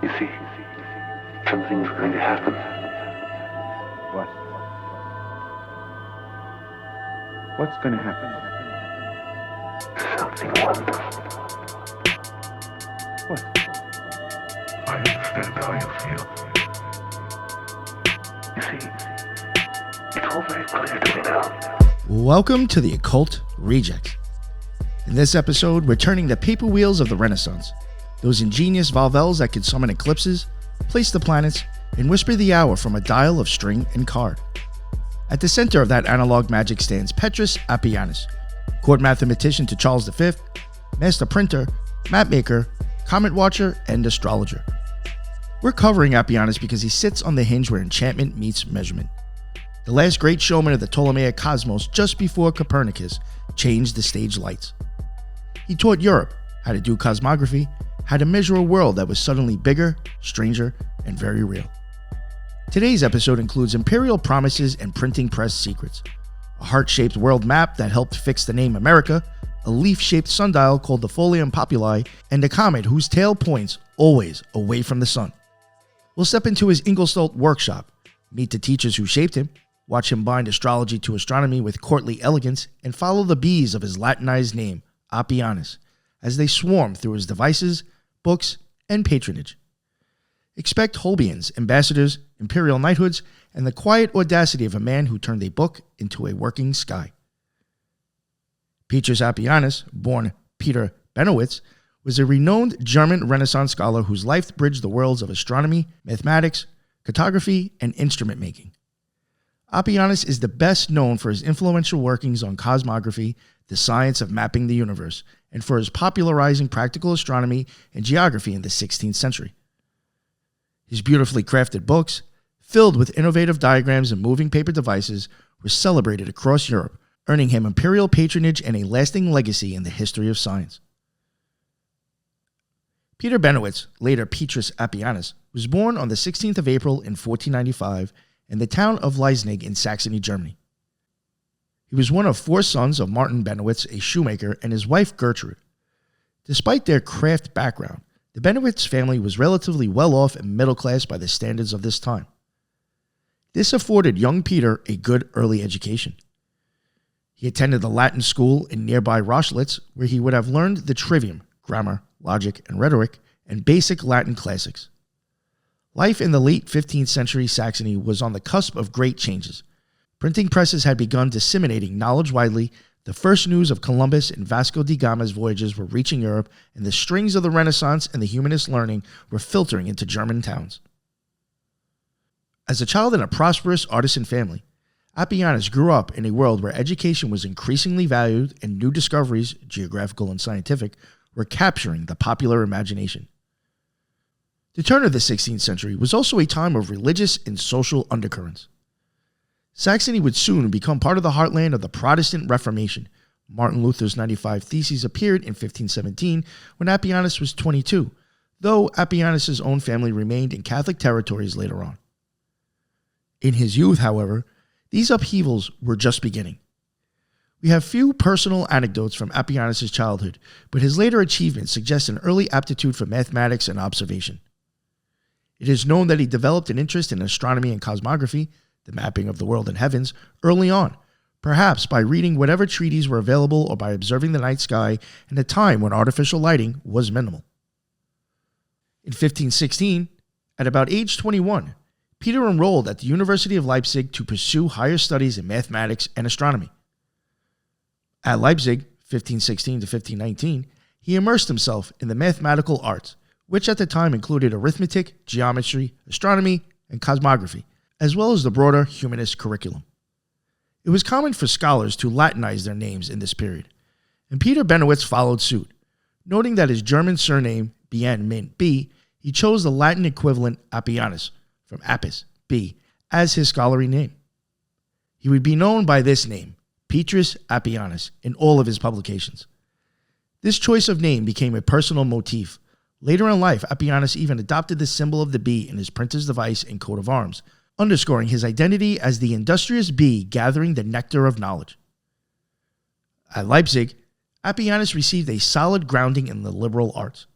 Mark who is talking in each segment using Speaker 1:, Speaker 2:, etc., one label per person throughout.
Speaker 1: You see, something's going to happen.
Speaker 2: What? What's going to happen?
Speaker 1: Something wonderful.
Speaker 2: What?
Speaker 1: I understand how you feel. You see, it's all very clear to me now.
Speaker 3: Welcome to the Occult Rejects. In this episode, we're turning the paper wheels of the Renaissance, those ingenious volvels that could summon eclipses, place the planets, and whisper the hour from a dial of string and card. At the center of that analog magic stands Petrus Apianus, court mathematician to Charles V, master printer, map maker, comet watcher, and astrologer. We're covering Apianus because he sits on the hinge where enchantment meets measurement. The last great showman of the Ptolemaic cosmos just before Copernicus changed the stage lights. He taught Europe how to do cosmography, how to measure a world that was suddenly bigger, stranger, and very real. Today's episode includes imperial promises and printing press secrets, a heart-shaped world map that helped fix the name America, a leaf-shaped sundial called the Folium Populi, and a comet whose tail points always away from the sun. We'll step into his Ingolstadt workshop, meet the teachers who shaped him, watch him bind astrology to astronomy with courtly elegance, and follow the bees of his Latinized name, Apianus, as they swarm through his devices, books, and patronage. Expect Holbeians, ambassadors, imperial knighthoods, and the quiet audacity of a man who turned a book into a working sky. Petrus Apianus, born Peter Benowitz, was a renowned German Renaissance scholar whose life bridged the worlds of astronomy, mathematics, cartography, and instrument making. Apianus is the best known for his influential workings on cosmography, the science of mapping the universe, and for his popularizing practical astronomy and geography in the 16th century. His beautifully crafted books, filled with innovative diagrams and moving paper devices, were celebrated across Europe, earning him imperial patronage and a lasting legacy in the history of science. Peter Benowitz, later Petrus Apianus, was born on the 16th of April in 1495 in the town of Leisnig in Saxony, Germany. He was one of four sons of Martin Benowitz, a shoemaker, and his wife Gertrude. Despite their craft background, the Benowitz family was relatively well off and middle class by the standards of this time. This afforded young Peter a good early education. He attended the Latin school in nearby Rochlitz, where he would have learned the trivium, grammar, logic, and rhetoric, and basic Latin classics. Life in the late 15th century Saxony was on the cusp of great changes. Printing presses had begun disseminating knowledge widely, the first news of Columbus and Vasco da Gama's voyages were reaching Europe, and the strings of the Renaissance and the humanist learning were filtering into German towns. As a child in a prosperous artisan family, Apianus grew up in a world where education was increasingly valued and new discoveries, geographical and scientific, were capturing the popular imagination. The turn of the 16th century was also a time of religious and social undercurrents. Saxony would soon become part of the heartland of the Protestant Reformation. Martin Luther's 95 Theses appeared in 1517 when Apianus was 22, though Apianus' own family remained in Catholic territories later on. In his youth, however, these upheavals were just beginning. We have few personal anecdotes from Apianus' childhood, but his later achievements suggest an early aptitude for mathematics and observation. It is known that he developed an interest in astronomy and cosmography, the mapping of the world and heavens, early on, perhaps by reading whatever treatises were available or by observing the night sky in a time when artificial lighting was minimal. In 1516, at about age 21, Peter enrolled at the University of Leipzig to pursue higher studies in mathematics and astronomy. At Leipzig, 1516 to 1519, he immersed himself in the mathematical arts, which at the time included arithmetic, geometry, astronomy, and cosmography, as well as the broader humanist curriculum. It was common for scholars to Latinize their names in this period, and Peter Benowitz followed suit. Noting that his German surname, Bien meant bee, he chose the Latin equivalent Apianus, from apis, bee, as his scholarly name. He would be known by this name, Petrus Apianus, in all of his publications. This choice of name became a personal motif. Later in life, Apianus even adopted the symbol of the bee in his printer's device and coat of arms, underscoring his identity as the industrious bee gathering the nectar of knowledge. At Leipzig, Apianus received a solid grounding in the liberal arts.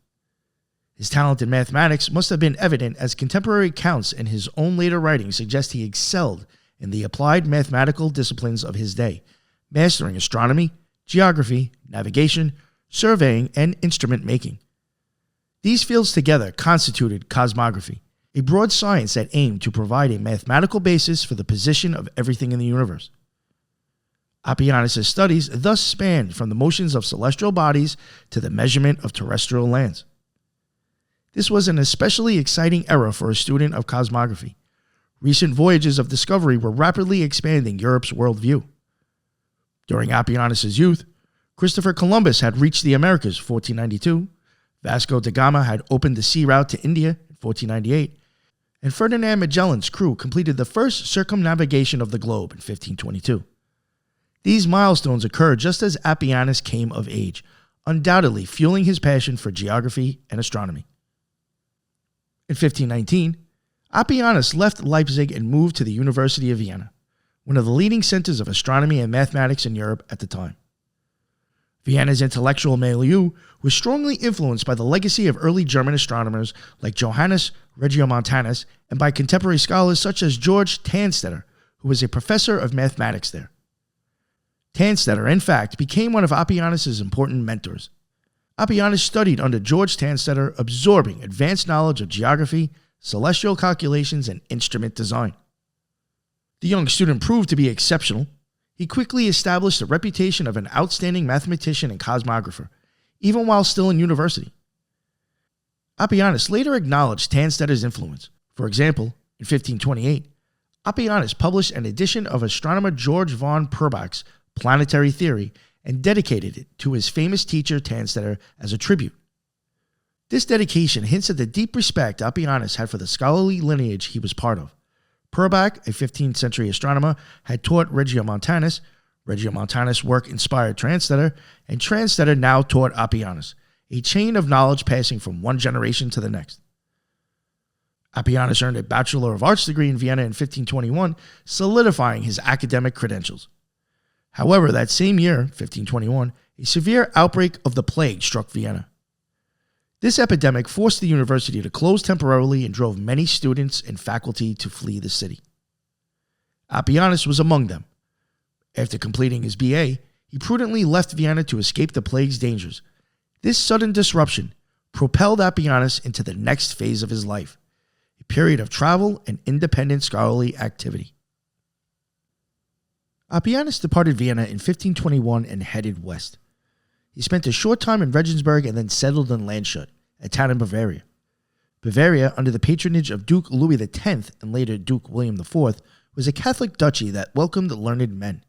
Speaker 3: His talent in mathematics must have been evident, as contemporary accounts and his own later writings suggest he excelled in the applied mathematical disciplines of his day, mastering astronomy, geography, navigation, surveying, and instrument making. These fields together constituted cosmography, a broad science that aimed to provide a mathematical basis for the position of everything in the universe. Apianus' studies thus spanned from the motions of celestial bodies to the measurement of terrestrial lands. This was an especially exciting era for a student of cosmography. Recent voyages of discovery were rapidly expanding Europe's worldview. During Apianus' youth, Christopher Columbus had reached the Americas in 1492, Vasco da Gama had opened the sea route to India in 1498, and Ferdinand Magellan's crew completed the first circumnavigation of the globe in 1522. These milestones occurred just as Apianus came of age, undoubtedly fueling his passion for geography and astronomy. In 1519, Apianus left Leipzig and moved to the University of Vienna, one of the leading centers of astronomy and mathematics in Europe at the time. Vienna's intellectual milieu was strongly influenced by the legacy of early German astronomers like Johannes Regiomontanus and by contemporary scholars such as George Tanstetter, who was a professor of mathematics there. Tanstetter, in fact, became one of Apianus' important mentors. Apianus studied under George Tanstetter, absorbing advanced knowledge of geography, celestial calculations, and instrument design. The young student proved to be exceptional. He quickly established a reputation of an outstanding mathematician and cosmographer, even while still in university. Apianus later acknowledged Tanstetter's influence. For example, in 1528, Apianus published an edition of astronomer George von Purbach's planetary theory and dedicated it to his famous teacher Tanstetter as a tribute. This dedication hints at the deep respect Apianus had for the scholarly lineage he was part of. Purbach, a 15th century astronomer, had taught Regiomontanus. Regiomontanus' work inspired Tanstetter, and Tanstetter now taught Apianus, a chain of knowledge passing from one generation to the next. Apianus earned a Bachelor of Arts degree in Vienna in 1521, solidifying his academic credentials. However, that same year, 1521, a severe outbreak of the plague struck Vienna. This epidemic forced the university to close temporarily and drove many students and faculty to flee the city. Apianus was among them. After completing his BA, he prudently left Vienna to escape the plague's dangers. This sudden disruption propelled Apianus into the next phase of his life, a period of travel and independent scholarly activity. Apianus departed Vienna in 1521 and headed west. He spent a short time in Regensburg and then settled in Landshut, a town in Bavaria. Bavaria, under the patronage of Duke Louis X and later Duke William IV, was a Catholic duchy that welcomed learned men.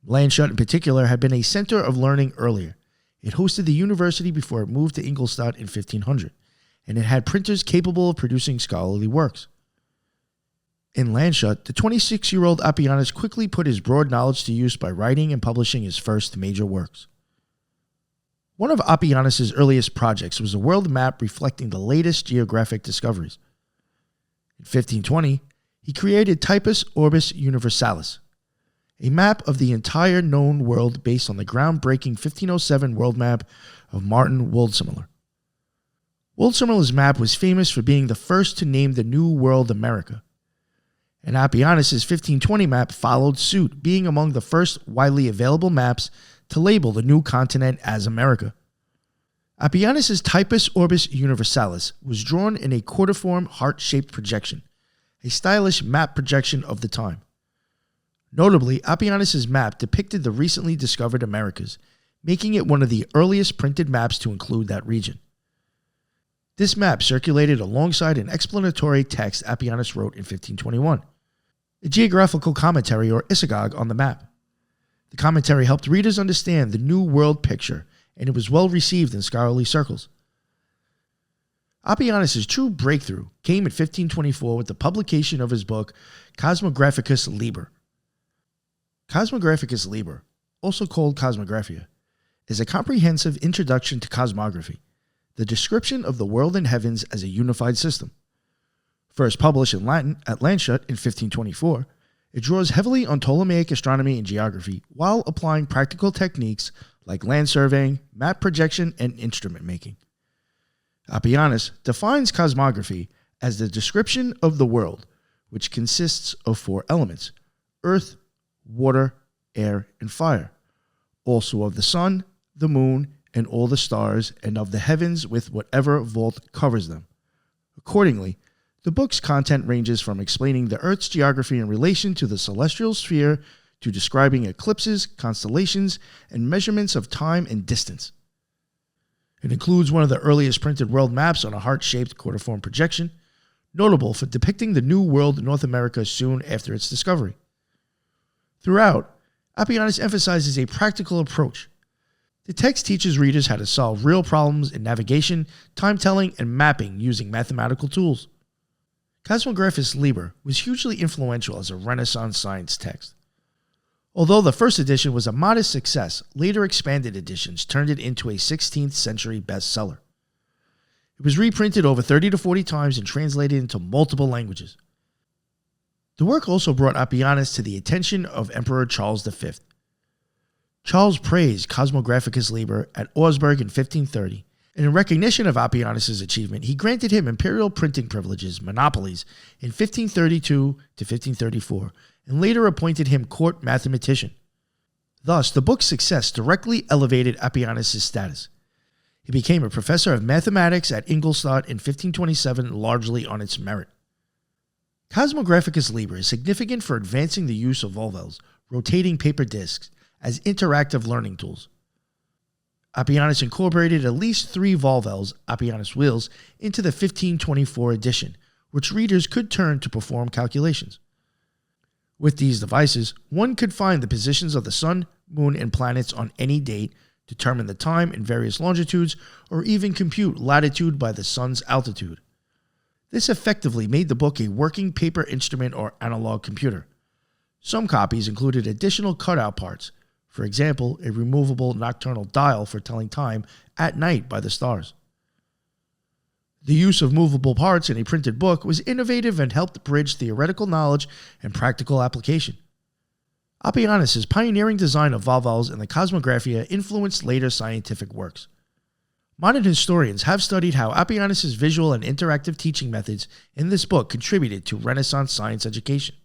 Speaker 3: Landshut, in particular, had been a center of learning earlier. It hosted the university before it moved to Ingolstadt in 1500, and it had printers capable of producing scholarly works. In Landshut, the 26-year-old Apianus quickly put his broad knowledge to use by writing and publishing his first major works. One of Apianus' earliest projects was a world map reflecting the latest geographic discoveries. In 1520, he created Typus Orbis Universalis, a map of the entire known world based on the groundbreaking 1507 world map of Martin Waldseemüller. Waldseemüller's map was famous for being the first to name the New World America, and Apianus' 1520 map followed suit, being among the first widely available maps to label the new continent as America. Apianus' Typus Orbis Universalis was drawn in a quartiform heart-shaped projection, a stylish map projection of the time. Notably, Apianus' map depicted the recently discovered Americas, making it one of the earliest printed maps to include that region. This map circulated alongside an explanatory text Apianus wrote in 1521, a geographical commentary or isagoge on the map. The commentary helped readers understand the New World picture, and it was well received in scholarly circles. Apianus' true breakthrough came in 1524 with the publication of his book Cosmographicus Liber. Cosmographicus Liber, also called Cosmographia, is a comprehensive introduction to cosmography, the description of the world and heavens as a unified system. First published in Latin at Landshut in 1524, it draws heavily on Ptolemaic astronomy and geography while applying practical techniques like land surveying, map projection, and instrument making. Apianus defines cosmography as the description of the world, which consists of 4 elements: earth, water, air, and fire, also of the sun, the moon, and all the stars, and of the heavens with whatever vault covers them. Accordingly, the book's content ranges from explaining the Earth's geography in relation to the celestial sphere to describing eclipses, constellations, and measurements of time and distance. It includes one of the earliest printed world maps on a heart-shaped quarter-form projection, notable for depicting the New World North America soon after its discovery. Throughout, Apianus emphasizes a practical approach. The text teaches readers how to solve real problems in navigation, time-telling, and mapping using mathematical tools. Cosmographus Liber was hugely influential as a Renaissance science text. Although the first edition was a modest success, later expanded editions turned it into a 16th century bestseller. It was reprinted over 30 to 40 times and translated into multiple languages. The work also brought Apianus to the attention of Emperor Charles V. Charles praised Cosmographicus Liber at Augsburg in 1530, and in recognition of Apianus' achievement, he granted him imperial printing privileges, monopolies, in 1532 to 1534, and later appointed him court mathematician. Thus, the book's success directly elevated Apianus' status. He became a professor of mathematics at Ingolstadt in 1527, largely on its merit. Cosmographicus Liber is significant for advancing the use of volvels, rotating paper discs, as interactive learning tools. Apianus incorporated at least 3 volvels, Apianus wheels, into the 1524 edition, which readers could turn to perform calculations. With these devices, one could find the positions of the sun, moon, and planets on any date, determine the time in various longitudes, or even compute latitude by the sun's altitude. This effectively made the book a working paper instrument or analog computer. Some copies included additional cutout parts, for example, a removable nocturnal dial for telling time at night by the stars. The use of movable parts in a printed book was innovative and helped bridge theoretical knowledge and practical application. Apianus' pioneering design of volvels in the Cosmographia influenced later scientific works. Modern historians have studied how Apianus' visual and interactive teaching methods in this book contributed to Renaissance science education.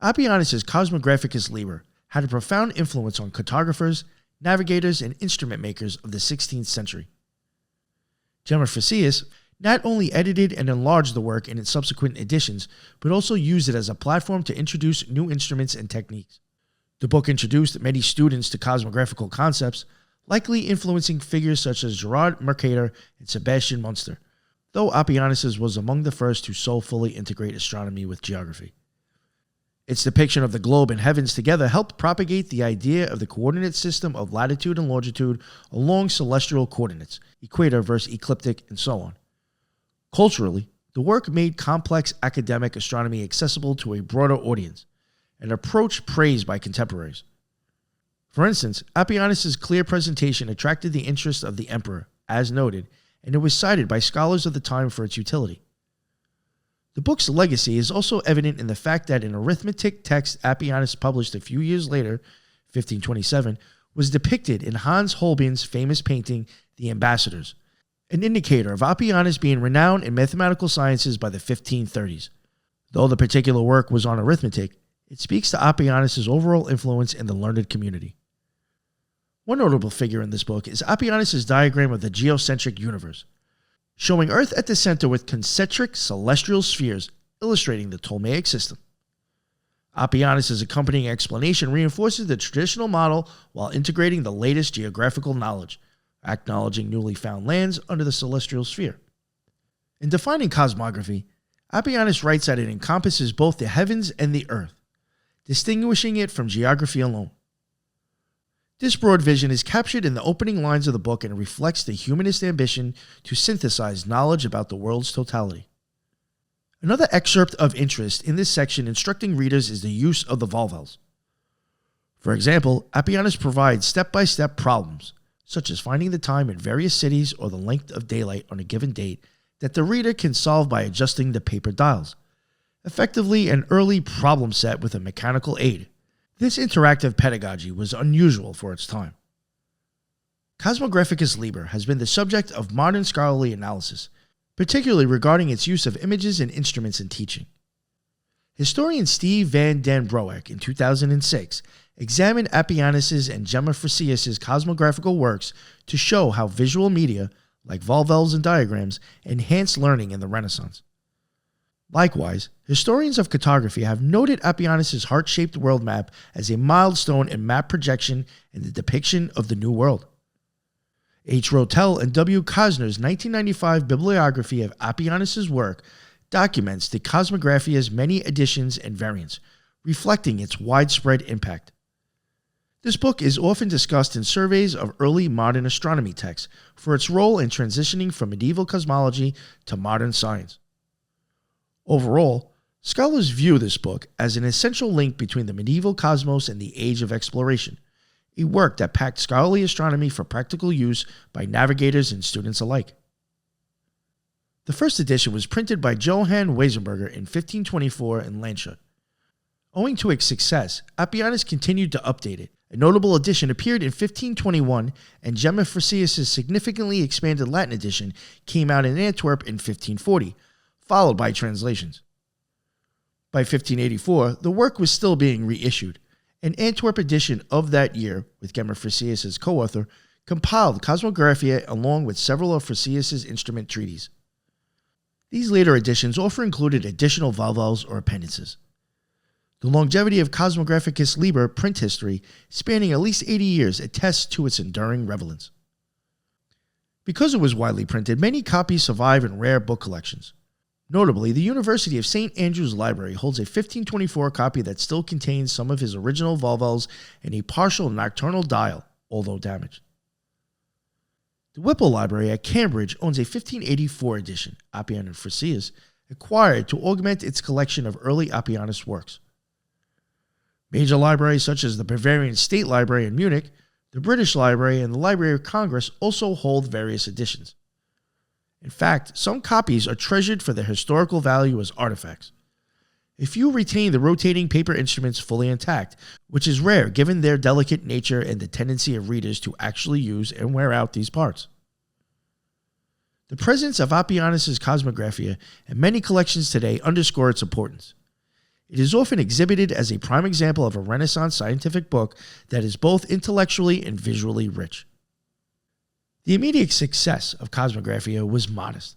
Speaker 3: Apianus' Cosmographicus Liber had a profound influence on cartographers, navigators, and instrument makers of the 16th century. Geoffricius not only edited and enlarged the work in its subsequent editions, but also used it as a platform to introduce new instruments and techniques. The book introduced many students to cosmographical concepts, likely influencing figures such as Gerard Mercator and Sebastian Munster, though Apianus was among the first to so fully integrate astronomy with geography. Its depiction of the globe and heavens together helped propagate the idea of the coordinate system of latitude and longitude along celestial coordinates, equator versus ecliptic, and so on. Culturally, the work made complex academic astronomy accessible to a broader audience, an approach praised by contemporaries. For instance, Apianus' clear presentation attracted the interest of the emperor, as noted, and it was cited by scholars of the time for its utility. The book's legacy is also evident in the fact that an arithmetic text Apianus published a few years later, 1527, was depicted in Hans Holbein's famous painting, The Ambassadors, an indicator of Apianus being renowned in mathematical sciences by the 1530s. Though the particular work was on arithmetic, it speaks to Apianus' overall influence in the learned community. One notable figure in this book is Apianus' diagram of the geocentric universe, showing Earth at the center with concentric celestial spheres, illustrating the Ptolemaic system. Apianus' accompanying explanation reinforces the traditional model while integrating the latest geographical knowledge, acknowledging newly found lands under the celestial sphere. In defining cosmography, Apianus writes that it encompasses both the heavens and the earth, distinguishing it from geography alone. This broad vision is captured in the opening lines of the book and reflects the humanist ambition to synthesize knowledge about the world's totality. Another excerpt of interest in this section instructing readers is the use of the volvels. For example, Apianus provides step-by-step problems, such as finding the time in various cities or the length of daylight on a given date, that the reader can solve by adjusting the paper dials, effectively an early problem set with a mechanical aid. This interactive pedagogy was unusual for its time. Cosmographicus Liber has been the subject of modern scholarly analysis, particularly regarding its use of images and instruments in teaching. Historian Steve Van Den Broek in 2006 examined Apianus' and Gemma Frisius' cosmographical works to show how visual media, like volvels and diagrams, enhanced learning in the Renaissance. Likewise, historians of cartography have noted Apianus' heart-shaped world map as a milestone in map projection and the depiction of the New World. H. Rotel and W. Cosner's 1995 bibliography of Apianus' work documents the Cosmographia's many editions and variants, reflecting its widespread impact. This book is often discussed in surveys of early modern astronomy texts for its role in transitioning from medieval cosmology to modern science. Overall, scholars view this book as an essential link between the medieval cosmos and the Age of Exploration, a work that packed scholarly astronomy for practical use by navigators and students alike. The first edition was printed by Johann Weisenberger in 1524 in Landshut. Owing to its success, Apianus continued to update it. A notable edition appeared in 1521, and Gemma Frisius' significantly expanded Latin edition came out in Antwerp in 1540, followed by translations. By 1584, the work was still being reissued. An Antwerp edition of that year, with Gemma Frisius as co-author, compiled Cosmographia along with several of Frisius' instrument treatises. These later editions often included additional volvels or appendices. The longevity of Cosmographicus Liber print history, spanning at least 80 years, attests to its enduring relevance. Because it was widely printed, many copies survive in rare book collections. Notably, the University of St. Andrew's Library holds a 1524 copy that still contains some of his original volvels and a partial nocturnal dial, although damaged. The Whipple Library at Cambridge owns a 1584 edition, Apianus Frisius, acquired to augment its collection of early Apianus works. Major libraries such as the Bavarian State Library in Munich, the British Library, and the Library of Congress also hold various editions. In fact, some copies are treasured for their historical value as artifacts. A few retain the rotating paper instruments fully intact, which is rare given their delicate nature and the tendency of readers to actually use and wear out these parts. The presence of Apianus' Cosmographia in many collections today underscore its importance. It is often exhibited as a prime example of a Renaissance scientific book that is both intellectually and visually rich. The immediate success of Cosmographia was modest.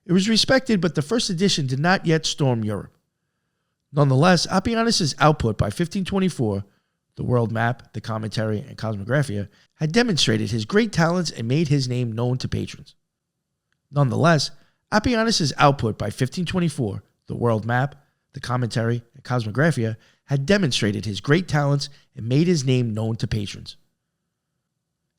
Speaker 3: It was respected, but the first edition did not yet storm Europe. Nonetheless, Apianus' output by 1524, the world map, the commentary, and Cosmographia, had demonstrated his great talents and made his name known to patrons. Nonetheless, Apianus' output by 1524, the world map, the commentary, and Cosmographia, had demonstrated his great talents and made his name known to patrons.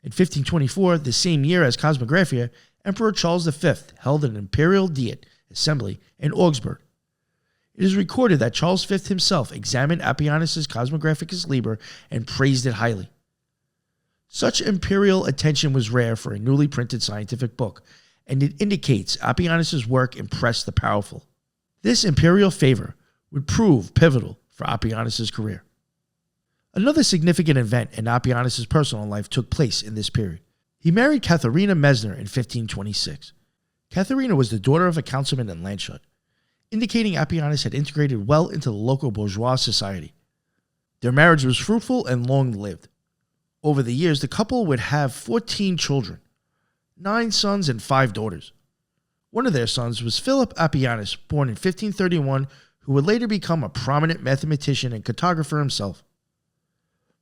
Speaker 3: In 1524, the same year as Cosmographia, Emperor Charles V held an imperial diet assembly in Augsburg. It is recorded that Charles V himself examined Apianus' Cosmographicus Liber and praised it highly. Such imperial attention was rare for a newly printed scientific book, and it indicates Apianus' work impressed the powerful. This imperial favor would prove pivotal for Apianus' career. Another significant event in Apianus' personal life took place in this period. He married Katharina Messner in 1526. Katharina was the daughter of a councilman in Landshut, indicating Apianus had integrated well into the local bourgeois society. Their marriage was fruitful and long-lived. Over the years, the couple would have 14 children, 9 sons and 5 daughters. One of their sons was Philip Apianus, born in 1531, who would later become a prominent mathematician and cartographer himself.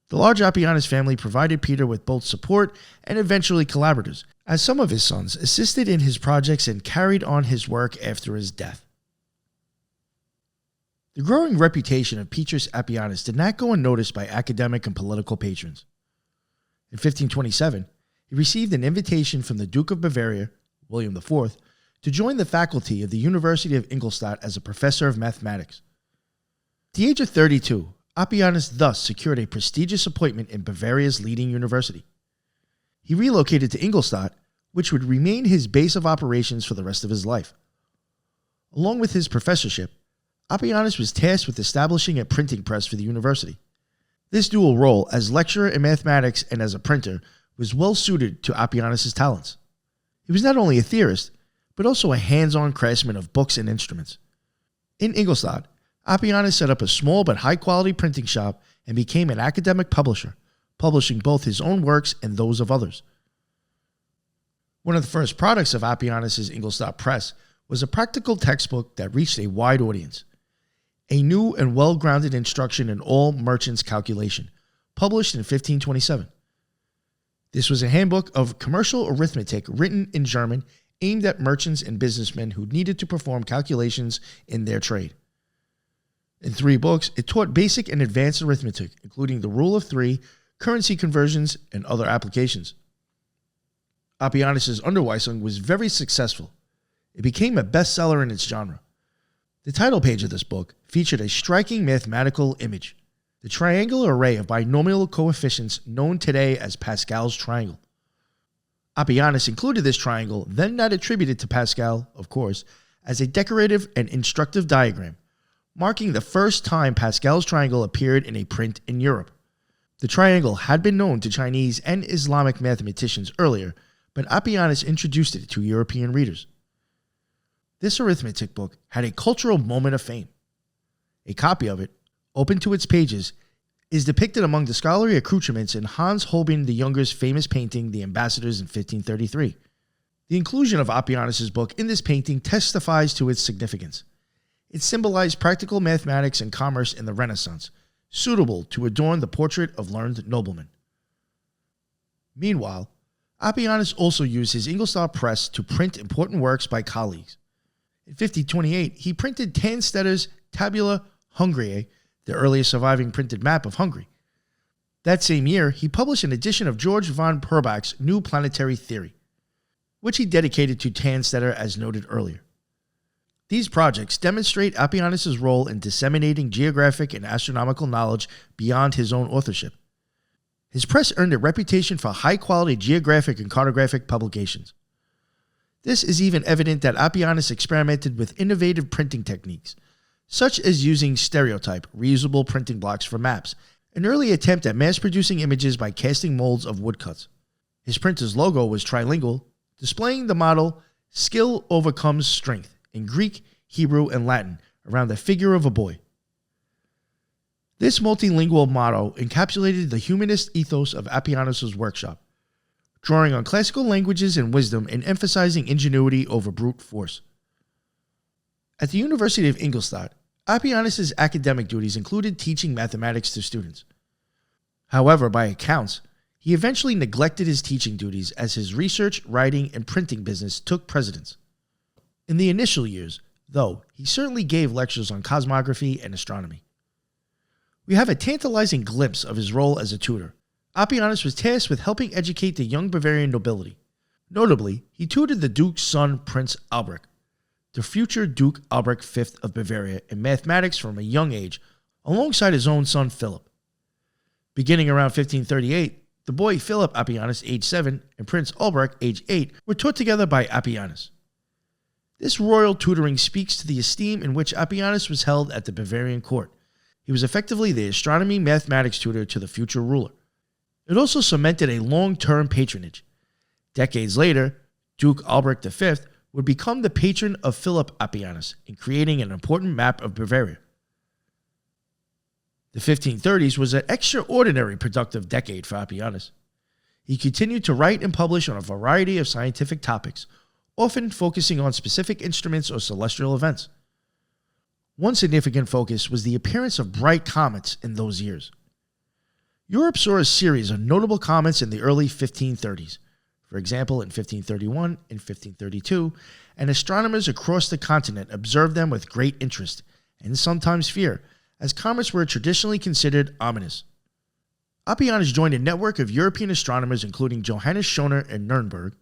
Speaker 3: The large Apianus family provided Peter with both support and eventually collaborators, as some of his sons assisted in his projects and carried on his work after his death. The growing reputation of Petrus Apianus did not go unnoticed by academic and political patrons. In 1527, he received an invitation from the Duke of Bavaria, William IV, to join the faculty of the University of Ingolstadt as a professor of mathematics. At the age of 32, Apianus thus secured a prestigious appointment in Bavaria's leading university. He relocated to Ingolstadt, which would remain his base of operations for the rest of his life. Along with his professorship, Apianus was tasked with establishing a printing press for the university. This dual role, as lecturer in mathematics and as a printer, was well suited to Apianus' talents. He was not only a theorist, but also a hands-on craftsman of books and instruments. In Ingolstadt, Apianus set up a small but high-quality printing shop and became an academic publisher, publishing both his own works and those of others. One of the first products of Apianus' Ingolstadt press was a practical textbook that reached a wide audience. A new and well-grounded instruction in all merchants' calculation, published in 1527. This was a handbook of commercial arithmetic written in German aimed at merchants and businessmen who needed to perform calculations in their trade. In 3 books, it taught basic and advanced arithmetic, including the rule of 3, currency conversions, and other applications. Apianus' Underweisung was very successful. It became a bestseller in its genre. The title page of this book featured a striking mathematical image, the triangular array of binomial coefficients known today as Pascal's triangle. Apianus included this triangle, then not attributed to Pascal, of course, as a decorative and instructive diagram, marking the first time Pascal's triangle appeared in a print in Europe. The triangle had been known to Chinese and Islamic mathematicians earlier, but Apianus introduced it to European readers. This arithmetic book had a cultural moment of fame. A copy of it, open to its pages, is depicted among the scholarly accoutrements in Hans Holbein the Younger's famous painting, The Ambassadors in 1533. The inclusion of Apianus' book in this painting testifies to its significance. It symbolized practical mathematics and commerce in the Renaissance, suitable to adorn the portrait of learned noblemen. Meanwhile, Apianus also used his Ingolstadt press to print important works by colleagues. In 1528, he printed Tannstedter's Tabula Hungariae, the earliest surviving printed map of Hungary. That same year, he published an edition of George von Purbach's New Planetary Theory, which he dedicated to Tannstetter as noted earlier. These projects demonstrate Apianus' role in disseminating geographic and astronomical knowledge beyond his own authorship. His press earned a reputation for high-quality geographic and cartographic publications. This is even evident that Apianus experimented with innovative printing techniques, such as using stereotype, reusable printing blocks for maps, an early attempt at mass-producing images by casting molds of woodcuts. His printer's logo was trilingual, displaying the motto, "Skill overcomes strength," in Greek, Hebrew, and Latin, around the figure of a boy. This multilingual motto encapsulated the humanist ethos of Apianus' workshop, drawing on classical languages and wisdom and emphasizing ingenuity over brute force. At the University of Ingolstadt, Apianus' academic duties included teaching mathematics to students. However, by accounts, he eventually neglected his teaching duties as his research, writing, and printing business took precedence. In the initial years, though, he certainly gave lectures on cosmography and astronomy. We have a tantalizing glimpse of his role as a tutor. Apianus was tasked with helping educate the young Bavarian nobility. Notably, he tutored the Duke's son, Prince Albrecht, the future Duke Albrecht V of Bavaria, in mathematics from a young age, alongside his own son Philip. Beginning around 1538, the boy Philip Apianus, age 7, and Prince Albrecht, age 8, were taught together by Apianus. This royal tutoring speaks to the esteem in which Apianus was held at the Bavarian court. He was effectively the astronomy mathematics tutor to the future ruler. It also cemented a long-term patronage. Decades later, Duke Albrecht V would become the patron of Philip Apianus in creating an important map of Bavaria. The 1530s was an extraordinary productive decade for Apianus. He continued to write and publish on a variety of scientific topics, often focusing on specific instruments or celestial events. One significant focus was the appearance of bright comets in those years. Europe saw a series of notable comets in the early 1530s, for example in 1531 and 1532, and astronomers across the continent observed them with great interest, and sometimes fear, as comets were traditionally considered ominous. Apianus joined a network of European astronomers including Johannes Schoner in Nuremberg,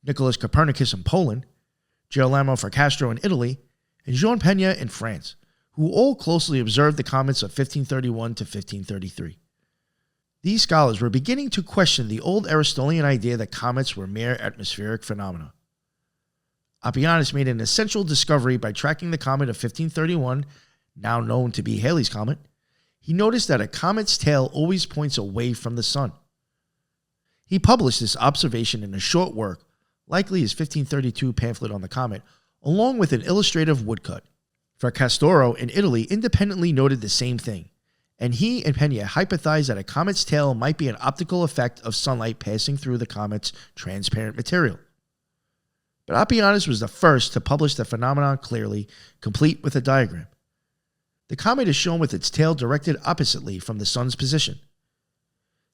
Speaker 3: Nicholas Copernicus in Poland, Girolamo Fracastro in Italy, and Jean Pena in France, who all closely observed the comets of 1531 to 1533. These scholars were beginning to question the old Aristotelian idea that comets were mere atmospheric phenomena. Apianus made an essential discovery by tracking the comet of 1531, now known to be Halley's Comet. He noticed that a comet's tail always points away from the sun. He published this observation in a short work, likely his 1532 pamphlet on the comet, along with an illustrative woodcut. Fracastoro in Italy independently noted the same thing, and he and Pena hypothesized that a comet's tail might be an optical effect of sunlight passing through the comet's transparent material. But Apianus was the first to publish the phenomenon clearly, complete with a diagram. The comet is shown with its tail directed oppositely from the sun's position.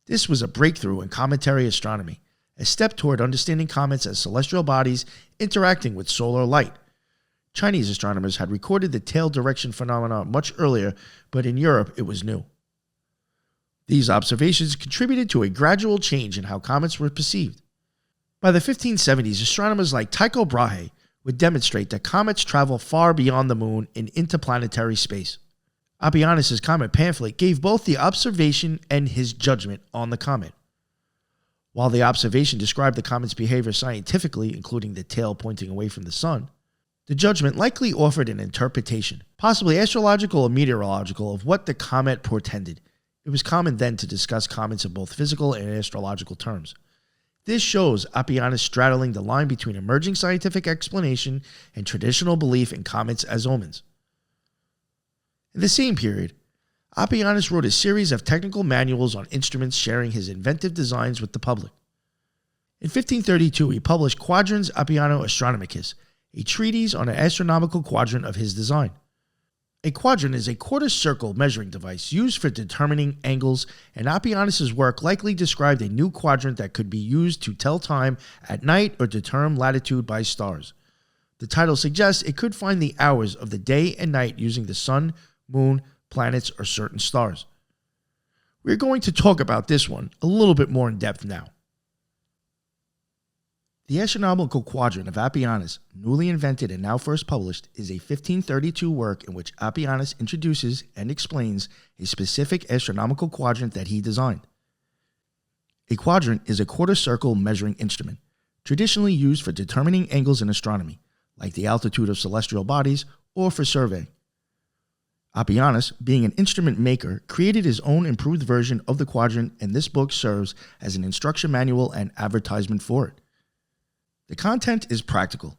Speaker 3: This was a breakthrough in cometary astronomy, a step toward understanding comets as celestial bodies interacting with solar light. Chinese astronomers had recorded the tail direction phenomenon much earlier, but in Europe it was new. These observations contributed to a gradual change in how comets were perceived. By the 1570s, astronomers like Tycho Brahe would demonstrate that comets travel far beyond the moon in interplanetary space. Apianus' comet pamphlet gave both the observation and his judgment on the comet. While the observation described the comet's behavior scientifically, including the tail pointing away from the sun, the judgment likely offered an interpretation, possibly astrological or meteorological, of what the comet portended. It was common then to discuss comets in both physical and astrological terms. This shows Apianus straddling the line between emerging scientific explanation and traditional belief in comets as omens. In the same period, Apianus wrote a series of technical manuals on instruments, sharing his inventive designs with the public. In 1532, he published Quadrans Apiano Astronomicus, a treatise on an astronomical quadrant of his design. A quadrant is a quarter circle measuring device used for determining angles, and Apianus' work likely described a new quadrant that could be used to tell time at night or determine latitude by stars. The title suggests it could find the hours of the day and night using the sun, moon, planets, or certain stars. We're going to talk about this one a little bit more in depth now. The astronomical quadrant of Apianus, newly invented and now first published, is a 1532 work in which Apianus introduces and explains a specific astronomical quadrant that he designed. A quadrant is a quarter circle measuring instrument, traditionally used for determining angles in astronomy, like the altitude of celestial bodies or for surveying. Apianus, being an instrument maker, created his own improved version of the quadrant, and this book serves as an instruction manual and advertisement for it. The content is practical.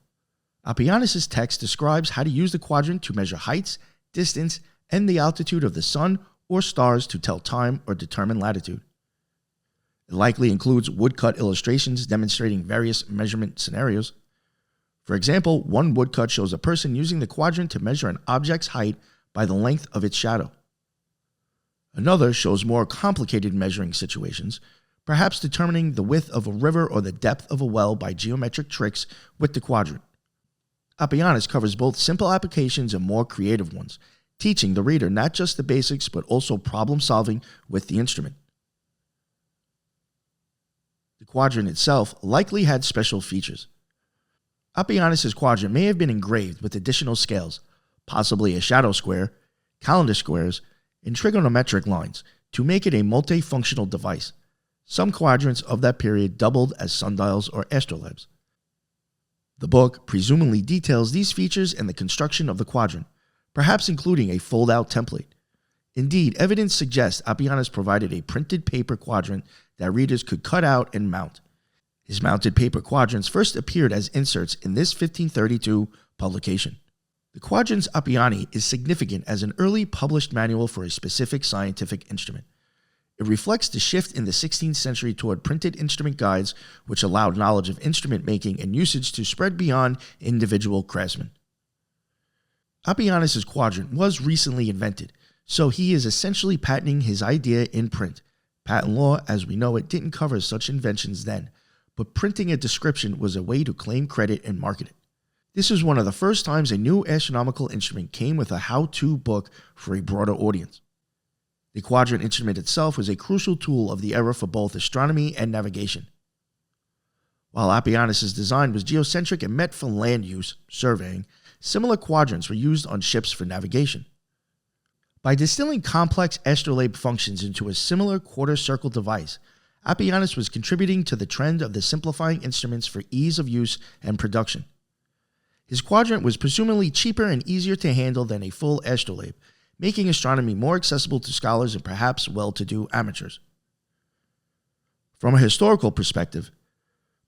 Speaker 3: Apianus' text describes how to use the quadrant to measure heights, distance, and the altitude of the sun or stars to tell time or determine latitude. It likely includes woodcut illustrations demonstrating various measurement scenarios. For example, one woodcut shows a person using the quadrant to measure an object's height by the length of its shadow. Another shows more complicated measuring situations, perhaps determining the width of a river or the depth of a well by geometric tricks with the quadrant. Apianus covers both simple applications and more creative ones, teaching the reader not just the basics but also problem solving with the instrument. The quadrant itself likely had special features. Apianus' quadrant may have been engraved with additional scales, possibly a shadow square, calendar squares, and trigonometric lines to make it a multifunctional device. Some quadrants of that period doubled as sundials or astrolabes. The book presumably details these features and the construction of the quadrant, perhaps including a fold-out template. Indeed, evidence suggests Apianus provided a printed paper quadrant that readers could cut out and mount. His mounted paper quadrants first appeared as inserts in this 1532 publication. The Quadrans Apiani is significant as an early published manual for a specific scientific instrument. It reflects the shift in the 16th century toward printed instrument guides, which allowed knowledge of instrument making and usage to spread beyond individual craftsmen. Apianus' quadrant was recently invented, so he is essentially patenting his idea in print. Patent law, as we know it, didn't cover such inventions then, but printing a description was a way to claim credit and market it. This was one of the first times a new astronomical instrument came with a how-to book for a broader audience. The quadrant instrument itself was a crucial tool of the era for both astronomy and navigation. While Apianus' design was geocentric and meant for land use, surveying, similar quadrants were used on ships for navigation. By distilling complex astrolabe functions into a similar quarter-circle device, Apianus was contributing to the trend of the simplifying instruments for ease of use and production. His quadrant was presumably cheaper and easier to handle than a full astrolabe, making astronomy more accessible to scholars and perhaps well-to-do amateurs. From a historical perspective,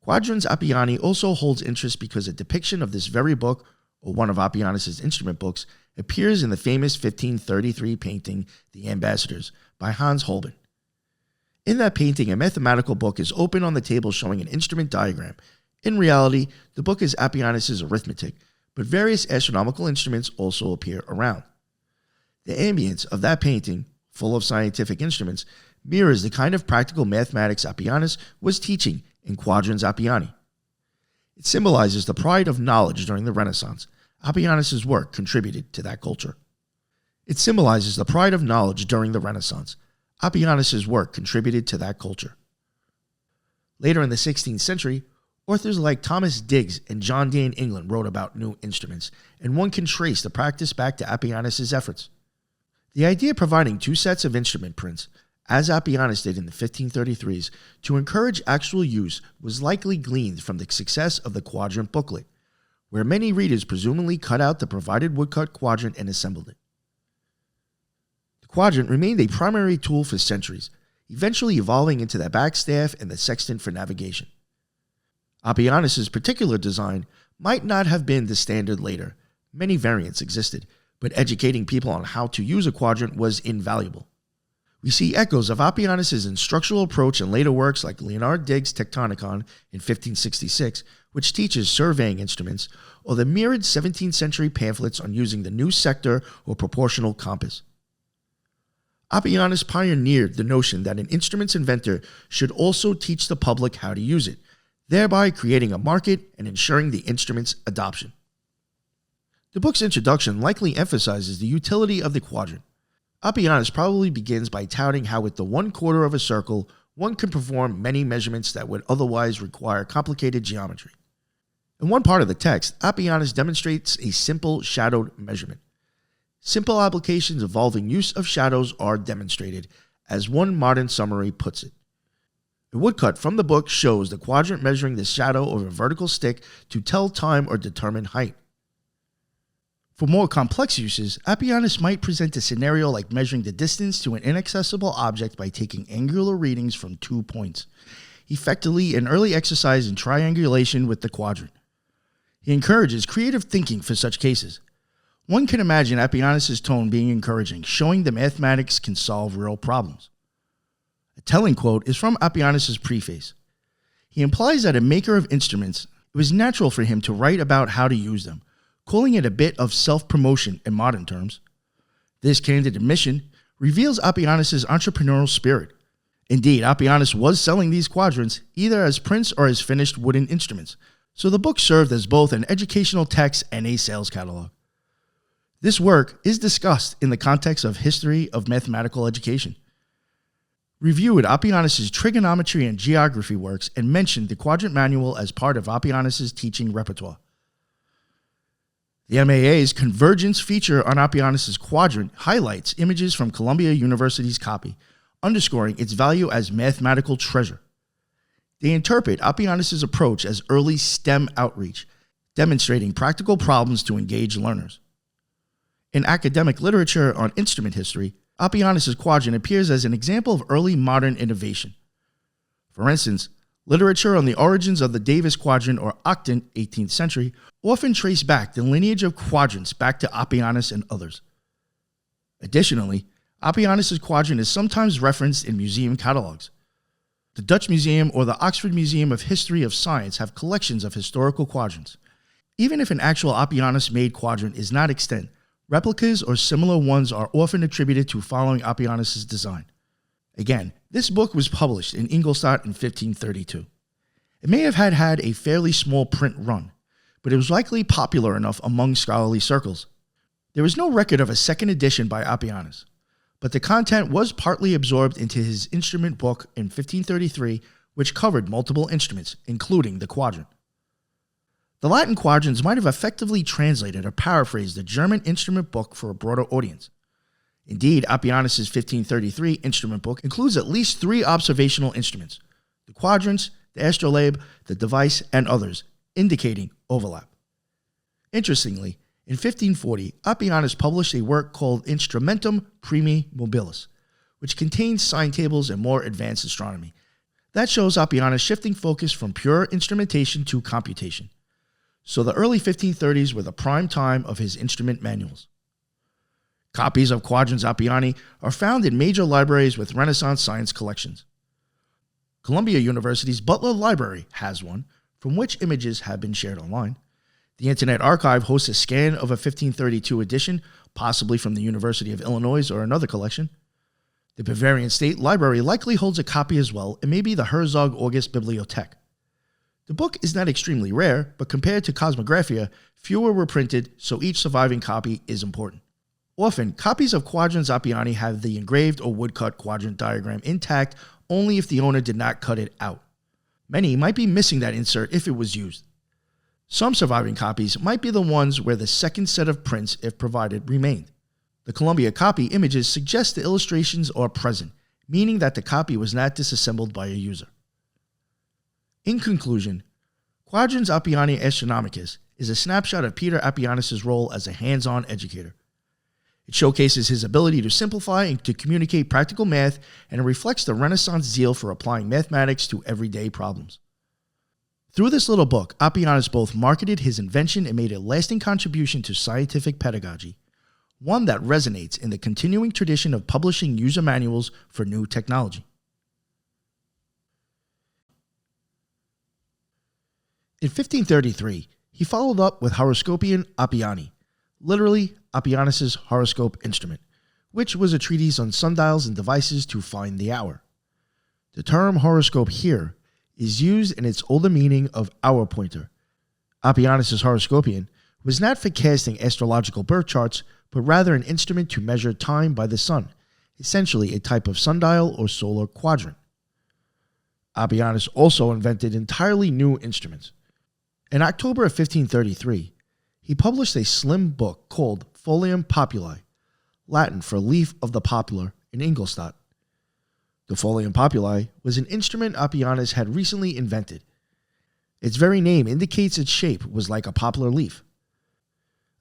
Speaker 3: Quadrans Apiani also holds interest because a depiction of this very book, or one of Apianus' instrument books, appears in the famous 1533 painting, The Ambassadors, by Hans Holbein. In that painting, a mathematical book is open on the table showing an instrument diagram. In reality, the book is Apianus' arithmetic, but various astronomical instruments also appear around. The ambience of that painting, full of scientific instruments, mirrors the kind of practical mathematics Apianus was teaching in Quadrans Apiani. It symbolizes the pride of knowledge during the Renaissance. Apianus' work contributed to that culture. It symbolizes the pride of knowledge during the Renaissance. Apianus' work contributed to that culture. Later in the 16th century, authors like Thomas Digges and John Dee in England wrote about new instruments, and one can trace the practice back to Apianus' efforts. The idea of providing two sets of instrument prints, as Apianus did in the 1533s, to encourage actual use was likely gleaned from the success of the quadrant booklet, where many readers presumably cut out the provided woodcut quadrant and assembled it. The quadrant remained a primary tool for centuries, eventually evolving into the backstaff and the sextant for navigation. Apianus' particular design might not have been the standard later. Many variants existed, but educating people on how to use a quadrant was invaluable. We see echoes of Apianus' instructional approach in later works like Leonard Digges' Tectonicon in 1566, which teaches surveying instruments, or the myriad 17th century pamphlets on using the new sector or proportional compass. Apianus pioneered the notion that an instrument's inventor should also teach the public how to use it, thereby creating a market and ensuring the instrument's adoption. The book's introduction likely emphasizes the utility of the quadrant. Apianus probably begins by touting how with the 1/4 of a circle, one can perform many measurements that would otherwise require complicated geometry. In one part of the text, Apianus demonstrates a simple shadowed measurement. Simple applications involving use of shadows are demonstrated, as one modern summary puts it. A woodcut from the book shows the quadrant measuring the shadow of a vertical stick to tell time or determine height. For more complex uses, Apianus might present a scenario like measuring the distance to an inaccessible object by taking angular readings from 2 points, effectively an early exercise in triangulation with the quadrant. He encourages creative thinking for such cases. One can imagine Apianus' tone being encouraging, showing that mathematics can solve real problems. A telling quote is from Apianus' preface. He implies that a maker of instruments, it was natural for him to write about how to use them, calling it a bit of self-promotion in modern terms. This candid admission reveals Apianus' entrepreneurial spirit. Indeed, Apianus was selling these quadrants either as prints or as finished wooden instruments, so the book served as both an educational text and a sales catalog. This work is discussed in the context of history of mathematical education. Reviewed Apianus' trigonometry and geography works and mentioned the quadrant manual as part of Apianus' teaching repertoire. The MAA's convergence feature on Apianus' quadrant highlights images from Columbia University's copy, underscoring its value as mathematical treasure. They interpret Apianus' approach as early STEM outreach, demonstrating practical problems to engage learners. In academic literature on instrument history, Apianus' quadrant appears as an example of early modern innovation. For instance, literature on the origins of the Davis quadrant or octant, 18th century, often trace back the lineage of quadrants back to Apianus and others. Additionally, Apianus' quadrant is sometimes referenced in museum catalogs. The Dutch Museum or the Oxford Museum of History of Science have collections of historical quadrants. Even if an actual Apianus-made quadrant is not extant, replicas or similar ones are often attributed to following Apianus' design. Again, this book was published in Ingolstadt in 1532. It may have had a fairly small print run, but it was likely popular enough among scholarly circles. There is no record of a second edition by Apianus, but the content was partly absorbed into his instrument book in 1533, which covered multiple instruments, including the quadrant. The Latin quadrants might have effectively translated or paraphrased the German instrument book for a broader audience. Indeed, Apianus' 1533 instrument book includes at least 3 observational instruments: the quadrants, the astrolabe, the device, and others, indicating overlap. Interestingly, in 1540, Apianus published a work called Instrumentum Primi Mobilis, which contains sign tables and more advanced astronomy. That shows Apianus shifting focus from pure instrumentation to computation. So the early 1530s were the prime time of his instrument manuals. Copies of Quadrans Apiani are found in major libraries with Renaissance science collections. Columbia University's Butler Library has one, from which images have been shared online. The Internet Archive hosts a scan of a 1532 edition, possibly from the University of Illinois or another collection. The Bavarian State Library likely holds a copy as well, and maybe the Herzog-August Bibliothek. The book is not extremely rare, but compared to Cosmographer, fewer were printed, so each surviving copy is important. Often, copies of Quadrans Apiani have the engraved or woodcut quadrant diagram intact only if the owner did not cut it out. Many might be missing that insert if it was used. Some surviving copies might be the ones where the second set of prints, if provided, remained. The Columbia copy images suggest the illustrations are present, meaning that the copy was not disassembled by a user. In conclusion, Quadrans Apiani Astronomicus is a snapshot of Peter Apianus' role as a hands-on educator. It showcases his ability to simplify and to communicate practical math, and it reflects the Renaissance zeal for applying mathematics to everyday problems. Through this little book, Apianus both marketed his invention and made a lasting contribution to scientific pedagogy, one that resonates in the continuing tradition of publishing user manuals for new technology. In 1533, he followed up with Horoscopion Apiani, literally Apianus' horoscope instrument, which was a treatise on sundials and devices to find the hour. The term horoscope here is used in its older meaning of hour pointer. Apianus' horoscopion was not for casting astrological birth charts, but rather an instrument to measure time by the sun, essentially a type of sundial or solar quadrant. Apianus also invented entirely new instruments. In October of 1533, he published a slim book called Folium Populi, Latin for leaf of the poplar, in Ingolstadt. The Folium Populi was an instrument Apianus had recently invented. Its very name indicates its shape was like a poplar leaf.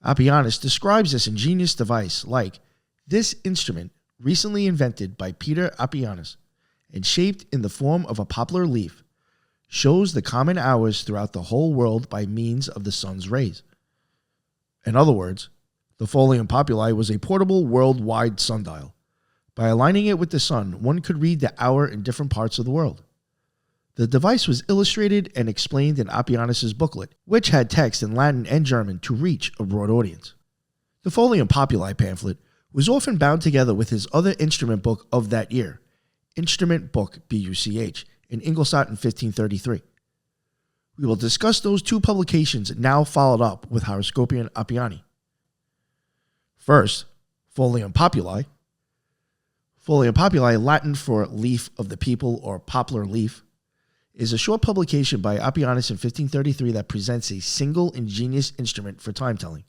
Speaker 3: Apianus describes this ingenious device like, "This instrument, recently invented by Peter Apianus, and shaped in the form of a poplar leaf, shows the common hours throughout the whole world by means of the sun's rays." In other words, the Folium Populi was a portable worldwide sundial. By aligning it with the sun, one could read the hour in different parts of the world. The device was illustrated and explained in Apianus' booklet, which had text in Latin and German to reach a broad audience. The Folium Populi pamphlet was often bound together with his other instrument book of that year, Instrument Book BUCH, in Ingolstadt in 1533. We will discuss those two publications now followed up with Horoscopion Apiani. First, Folium Populi. Folium Populi, Latin for leaf of the people or poplar leaf, is a short publication by Apianus in 1533 that presents a single ingenious instrument for time-telling.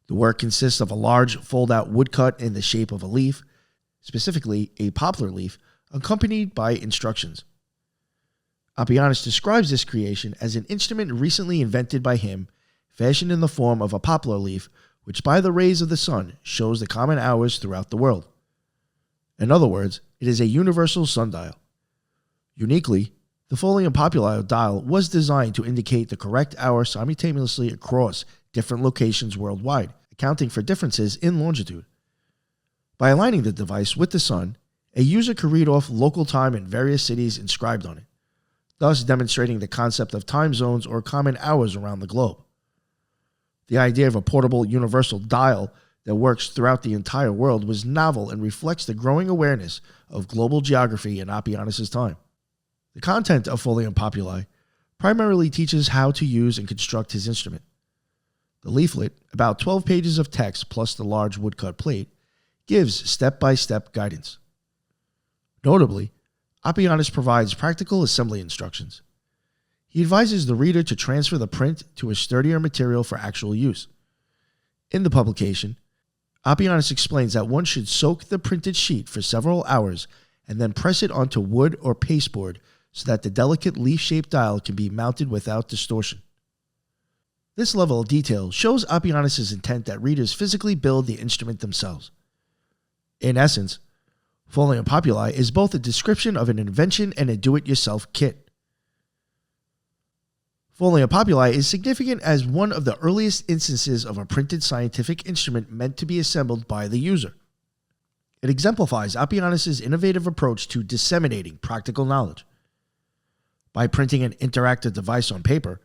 Speaker 3: The work consists of a large fold-out woodcut in the shape of a leaf, specifically a poplar leaf, accompanied by instructions. Apianus describes this creation as an instrument recently invented by him, fashioned in the form of a poplar leaf, which by the rays of the sun shows the common hours throughout the world. In other words, it is a universal sundial. Uniquely, the Folium Populi dial was designed to indicate the correct hour simultaneously across different locations worldwide, accounting for differences in longitude. By aligning the device with the sun, a user could read off local time in various cities inscribed on it, thus demonstrating the concept of time zones or common hours around the globe. The idea of a portable universal dial that works throughout the entire world was novel and reflects the growing awareness of global geography in Apianus' time. The content of Folium Populi primarily teaches how to use and construct his instrument. The leaflet, about 12 pages of text plus the large woodcut plate, gives step-by-step guidance. Notably, Apianus provides practical assembly instructions. He advises the reader to transfer the print to a sturdier material for actual use. In the publication, Apianus explains that one should soak the printed sheet for several hours and then press it onto wood or pasteboard so that the delicate leaf-shaped dial can be mounted without distortion. This level of detail shows Apianus' intent that readers physically build the instrument themselves. In essence, Folium Populi is both a description of an invention and a do-it-yourself kit. Folium Populi is significant as one of the earliest instances of a printed scientific instrument meant to be assembled by the user. It exemplifies Apianus' innovative approach to disseminating practical knowledge. By printing an interactive device on paper,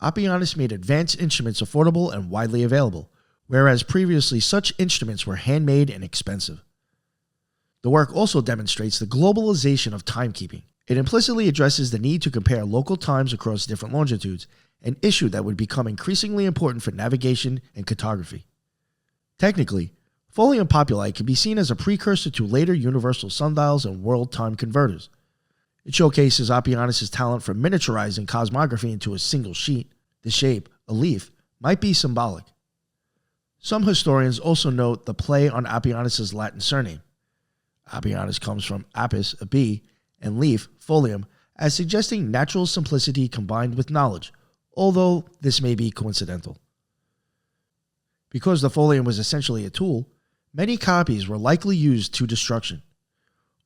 Speaker 3: Apianus made advanced instruments affordable and widely available, whereas previously such instruments were handmade and expensive. The work also demonstrates the globalization of timekeeping. It implicitly addresses the need to compare local times across different longitudes, an issue that would become increasingly important for navigation and cartography. Technically, Folium Populi can be seen as a precursor to later universal sundials and world time converters. It showcases Apianus' talent for miniaturizing cosmography into a single sheet. The shape, a leaf, might be symbolic. Some historians also note the play on Apianus' Latin surname. Apianus comes from apis, a bee, and leaf, folium, as suggesting natural simplicity combined with knowledge, although this may be coincidental. Because the folium was essentially a tool, many copies were likely used to destruction.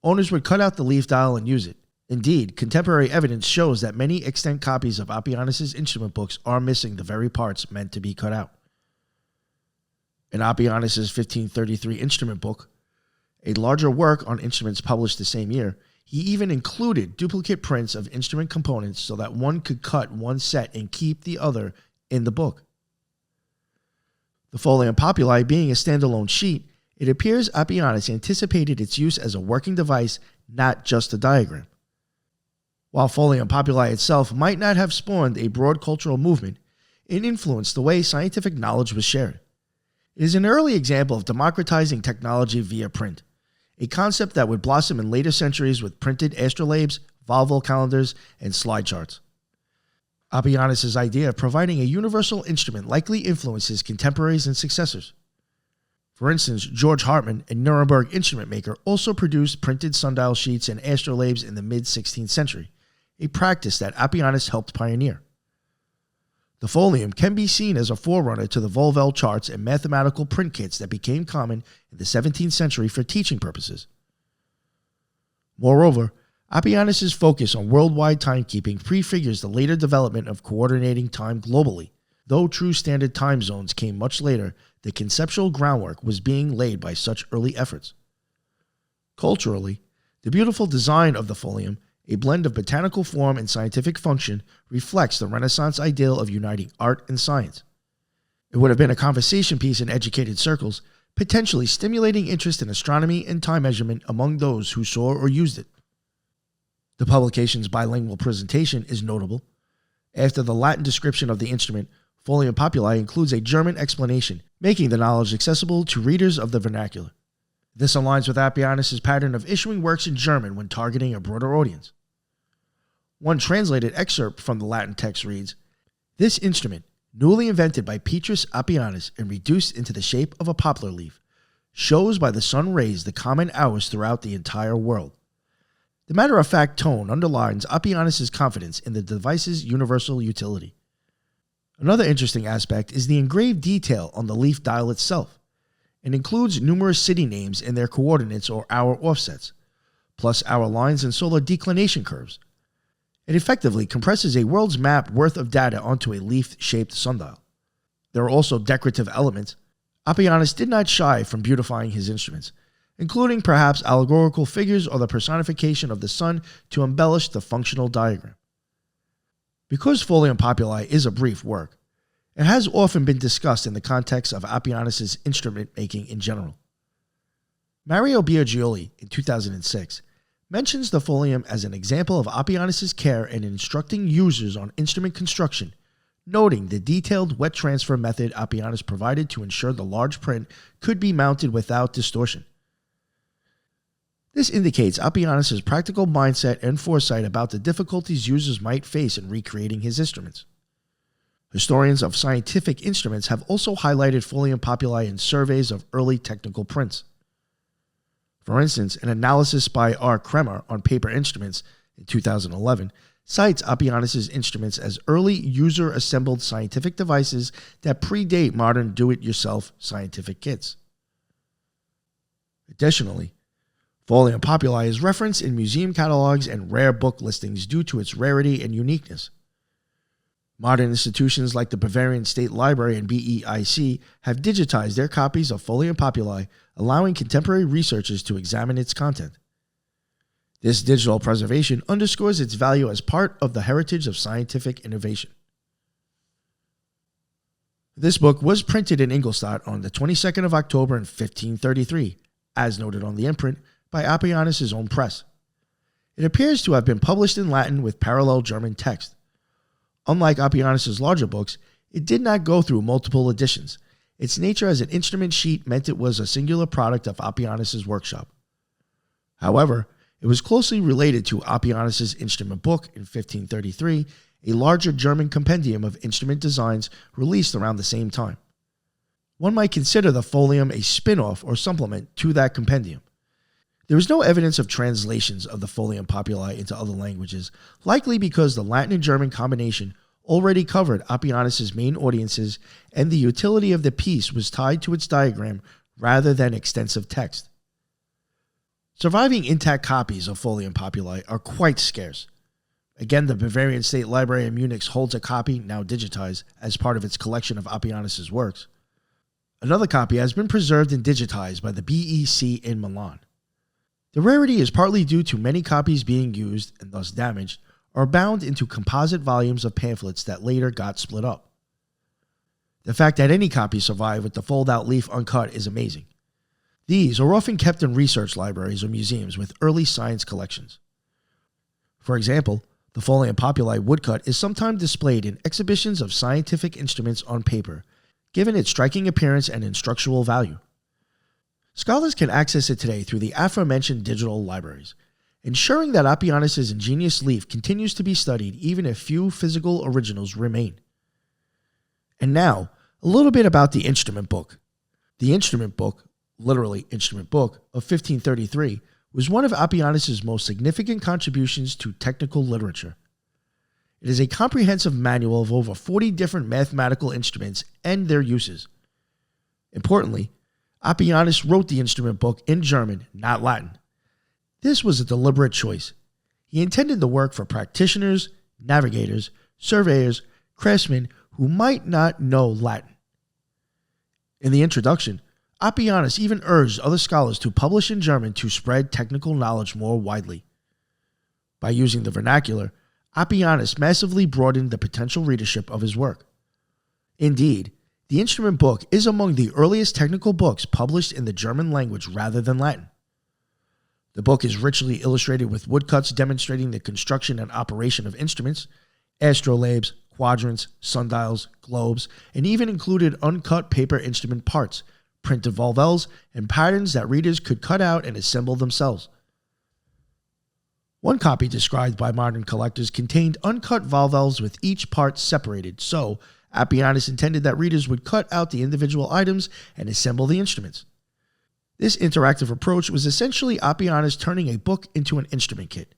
Speaker 3: Owners would cut out the leaf dial and use it. Indeed, contemporary evidence shows that many extant copies of Apianus' instrument books are missing the very parts meant to be cut out. In Apianus' 1533 instrument book, a larger work on instruments published the same year, he even included duplicate prints of instrument components so that one could cut one set and keep the other in the book. The Folium Populi being a standalone sheet, it appears Apianus anticipated its use as a working device, not just a diagram. While Folium Populi itself might not have spawned a broad cultural movement, it influenced the way scientific knowledge was shared. It is an early example of democratizing technology via print, a concept that would blossom in later centuries with printed astrolabes, Volvo calendars, and slide charts. Apianus' idea of providing a universal instrument likely influenced his contemporaries and successors. For instance, George Hartmann, a Nuremberg instrument maker, also produced printed sundial sheets and astrolabes in the mid-16th century, a practice that Apianus helped pioneer. The folium can be seen as a forerunner to the Volvel charts and mathematical print kits that became common in the 17th century for teaching purposes. Moreover, Apianus' focus on worldwide timekeeping prefigures the later development of coordinating time globally. Though true standard time zones came much later, the conceptual groundwork was being laid by such early efforts. Culturally, the beautiful design of the folium, a blend of botanical form and scientific function, reflects the Renaissance ideal of uniting art and science. It would have been a conversation piece in educated circles, potentially stimulating interest in astronomy and time measurement among those who saw or used it. The publication's bilingual presentation is notable. After the Latin description of the instrument, Folium Populi includes a German explanation, making the knowledge accessible to readers of the vernacular. This aligns with Apianus' pattern of issuing works in German when targeting a broader audience. One translated excerpt from the Latin text reads, "This instrument, newly invented by Petrus Apianus and reduced into the shape of a poplar leaf, shows by the sun rays the common hours throughout the entire world." The matter-of-fact tone underlines Apianus' confidence in the device's universal utility. Another interesting aspect is the engraved detail on the leaf dial itself. It includes numerous city names and their coordinates or hour offsets, plus hour lines and solar declination curves. It effectively compresses a world's map worth of data onto a leaf-shaped sundial. There are also decorative elements. Apianus did not shy from beautifying his instruments, including perhaps allegorical figures or the personification of the sun to embellish the functional diagram. Because Folium Populi is a brief work, it has often been discussed in the context of Apianus' instrument making in general. Mario Biaggioli, in 2006, mentions the folium as an example of Apianus' care in instructing users on instrument construction, noting the detailed wet transfer method Apianus provided to ensure the large print could be mounted without distortion. This indicates Apianus' practical mindset and foresight about the difficulties users might face in recreating his instruments. Historians of scientific instruments have also highlighted Folium Populi in surveys of early technical prints. For instance, an analysis by R. Kremer on paper instruments in 2011 cites Apianus' instruments as early user-assembled scientific devices that predate modern do-it-yourself scientific kits. Additionally, Folium Populi is referenced in museum catalogs and rare book listings due to its rarity and uniqueness. Modern institutions like the Bavarian State Library and BEIC have digitized their copies of Folium Populi, allowing contemporary researchers to examine its content. This digital preservation underscores its value as part of the heritage of scientific innovation. This book was printed in Ingolstadt on the 22nd of October in 1533, as noted on the imprint, by Apianus' own press. It appears to have been published in Latin with parallel German text. Unlike Apianus' larger books, it did not go through multiple editions. Its nature as an instrument sheet meant it was a singular product of Apianus' workshop. However, it was closely related to Apianus' instrument book in 1533, a larger German compendium of instrument designs released around the same time. One might consider the folium a spin-off or supplement to that compendium. There is no evidence of translations of the Folium Populi into other languages, likely because the Latin and German combination already covered Apianus' main audiences and the utility of the piece was tied to its diagram rather than extensive text. Surviving intact copies of Folium Populi are quite scarce. Again, the Bavarian State Library in Munich holds a copy, now digitized, as part of its collection of Apianus' works. Another copy has been preserved and digitized by the BEC in Milan. The rarity is partly due to many copies being used, and thus damaged, or bound into composite volumes of pamphlets that later got split up. The fact that any copy survived with the fold-out leaf uncut is amazing. These are often kept in research libraries or museums with early science collections. For example, the Folium Populi woodcut is sometimes displayed in exhibitions of scientific instruments on paper, given its striking appearance and instructional value. Scholars can access it today through the aforementioned digital libraries, ensuring that Apianus' ingenious leaf continues to be studied even if few physical originals remain. And now, a little bit about the instrument book. The instrument book, literally instrument book, of 1533 was one of Apianus' most significant contributions to technical literature. It is a comprehensive manual of over 40 different mathematical instruments and their uses. Importantly, Apianus wrote the instrument book in German, not Latin. This was a deliberate choice. He intended the work for practitioners, navigators, surveyors, craftsmen who might not know Latin. In the introduction, Apianus even urged other scholars to publish in German to spread technical knowledge more widely. By using the vernacular, Apianus massively broadened the potential readership of his work. Indeed, the instrument book is among the earliest technical books published in the German language rather than Latin. The book is richly illustrated with woodcuts demonstrating the construction and operation of instruments, astrolabes, quadrants, sundials, globes, and even included uncut paper instrument parts, printed volvels, and patterns that readers could cut out and assemble themselves. One copy described by modern collectors contained uncut volvels with each part separated, so Apianus intended that readers would cut out the individual items and assemble the instruments. This interactive approach was essentially Apianus turning a book into an instrument kit.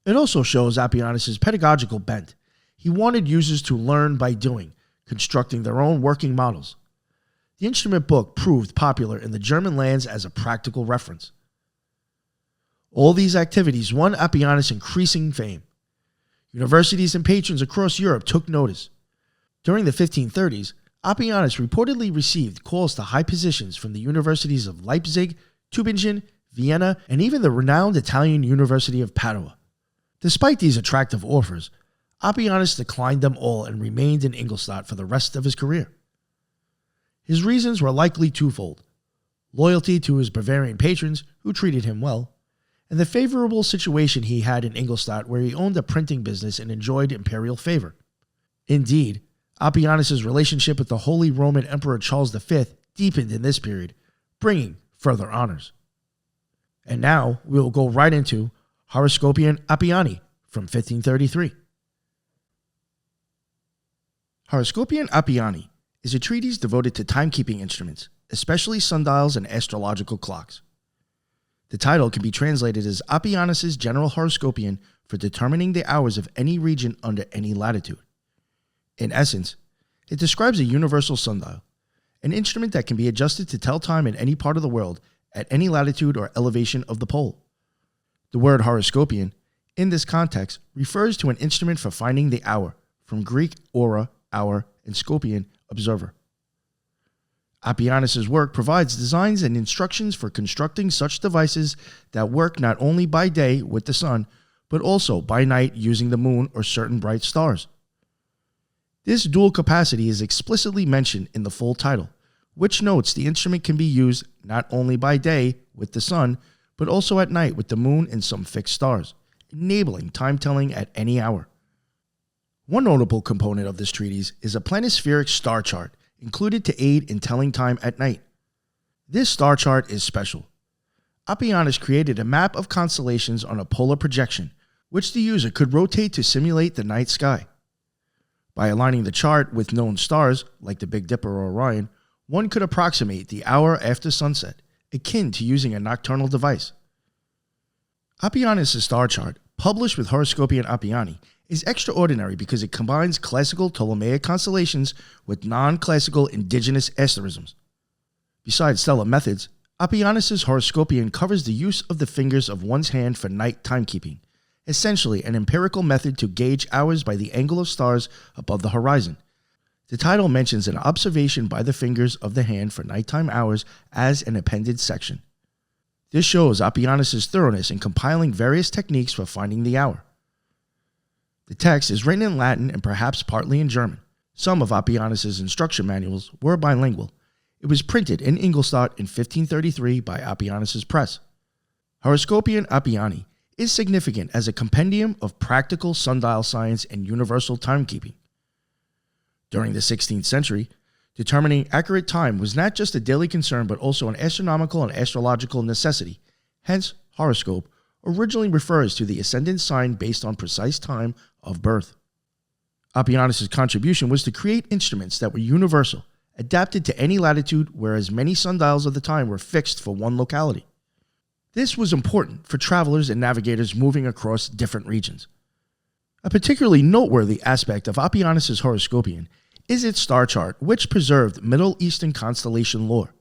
Speaker 3: It also shows Apianus' pedagogical bent. He wanted users to learn by doing, constructing their own working models. The instrument book proved popular in the German lands as a practical reference. All these activities won Apianus increasing fame. Universities and patrons across Europe took notice. During the 1530s, Apianus reportedly received calls to high positions from the universities of Leipzig, Tübingen, Vienna, and even the renowned Italian University of Padua. Despite these attractive offers, Apianus declined them all and remained in Ingolstadt for the rest of his career. His reasons were likely twofold: loyalty to his Bavarian patrons, who treated him well, and the favorable situation he had in Ingolstadt, where he owned a printing business and enjoyed imperial favor. Indeed, Apianus' relationship with the Holy Roman Emperor Charles V deepened in this period, bringing further honors. And now we will go right into Horoscopium Apiani from 1533. Horoscopium Apiani is a treatise devoted to timekeeping instruments, especially sundials and astrological clocks. The title can be translated as Apianus' General Horoscopium for determining the hours of any region under any latitude. In essence, it describes a universal sundial, an instrument that can be adjusted to tell time in any part of the world at any latitude or elevation of the pole. The word horoscopian, in this context, refers to an instrument for finding the hour, from Greek aura, hour, and scopian, observer. Apianus' work provides designs and instructions for constructing such devices that work not only by day with the sun, but also by night using the moon or certain bright stars. This dual capacity is explicitly mentioned in the full title, which notes the instrument can be used not only by day with the sun, but also at night with the moon and some fixed stars, enabling time-telling at any hour. One notable component of this treatise is a planispheric star chart included to aid in telling time at night. This star chart is special. Apianus created a map of constellations on a polar projection, which the user could rotate to simulate the night sky. By aligning the chart with known stars, like the Big Dipper or Orion, one could approximate the hour after sunset, akin to using a nocturnal device. Apianus' star chart, published with Horoscopian Apiani, is extraordinary because it combines classical Ptolemaic constellations with non-classical indigenous asterisms. Besides stellar methods, Apianus' Horoscopian covers the use of the fingers of one's hand for night timekeeping, essentially an empirical method to gauge hours by the angle of stars above the horizon. The title mentions an observation by the fingers of the hand for nighttime hours as an appended section. This shows Apianus' thoroughness in compiling various techniques for finding the hour. The text is written in Latin and perhaps partly in German. Some of Apianus' instruction manuals were bilingual. It was printed in Ingolstadt in 1533 by Apianus' press. Horoscopian Apiani is significant as a compendium of practical sundial science and universal timekeeping. During the 16th century, determining accurate time was not just a daily concern but also an astronomical and astrological necessity. Hence, horoscope originally refers to the ascendant sign based on precise time of birth. Apianus' contribution was to create instruments that were universal, adapted to any latitude, whereas many sundials of the time were fixed for one locality. This was important for travelers and navigators moving across different regions. A particularly noteworthy aspect of Apianus' Horoscopian is its star chart, which preserved Middle Eastern constellation lore.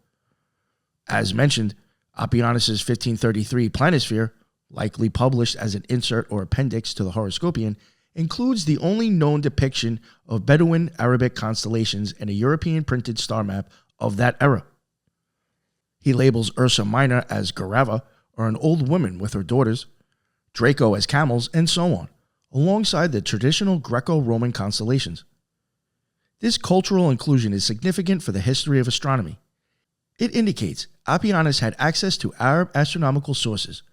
Speaker 3: As mentioned, Apianus' 1533 planisphere, likely published as an insert or appendix to the Horoscopian, includes the only known depiction of Bedouin Arabic constellations in a European printed star map of that era. He labels Ursa Minor as Garava, or an old woman with her daughters, Draco as camels, and so on, alongside the traditional Greco-Roman constellations. This cultural inclusion is significant for the history of astronomy. It indicates Apianus had access to Arab astronomical sources,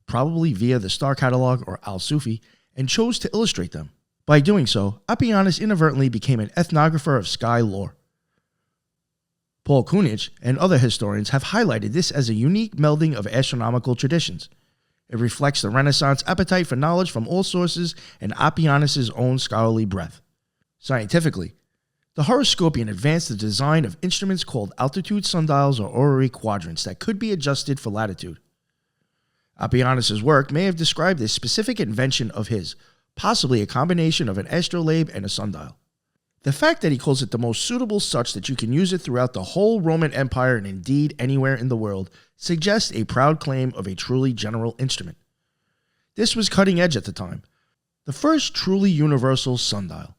Speaker 3: probably via the Star Catalog or Al-Sufi, and chose to illustrate them. By doing so, Apianus inadvertently became an ethnographer of sky lore. Paul Kunitz and other historians have highlighted this as a unique melding of astronomical traditions. It reflects the Renaissance appetite for knowledge from all sources and Apianus' own scholarly breadth. Scientifically, the Horoscopian advanced the design of instruments called altitude sundials or orrery quadrants that could be adjusted for latitude. Apianus' work may have described this specific invention of his, possibly a combination of an astrolabe and a sundial. The fact that he calls it the most suitable such that you can use it throughout the whole Roman Empire and indeed anywhere in the world suggests a proud claim of a truly general instrument. This was cutting edge at the time. The first truly universal sundial,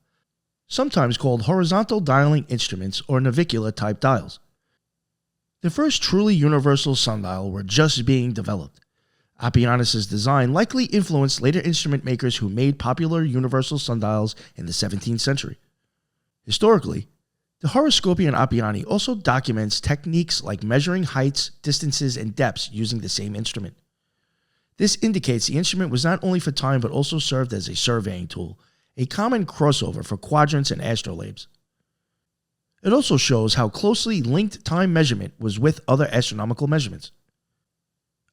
Speaker 3: sometimes called horizontal dialing instruments or navicular-type dials. The first truly universal sundial were just being developed. Apianus' design likely influenced later instrument makers who made popular universal sundials in the 17th century. Historically, the Horoscopian Apiani also documents techniques like measuring heights, distances, and depths using the same instrument. This indicates the instrument was not only for time but also served as a surveying tool, a common crossover for quadrants and astrolabes. It also shows how closely linked time measurement was with other astronomical measurements.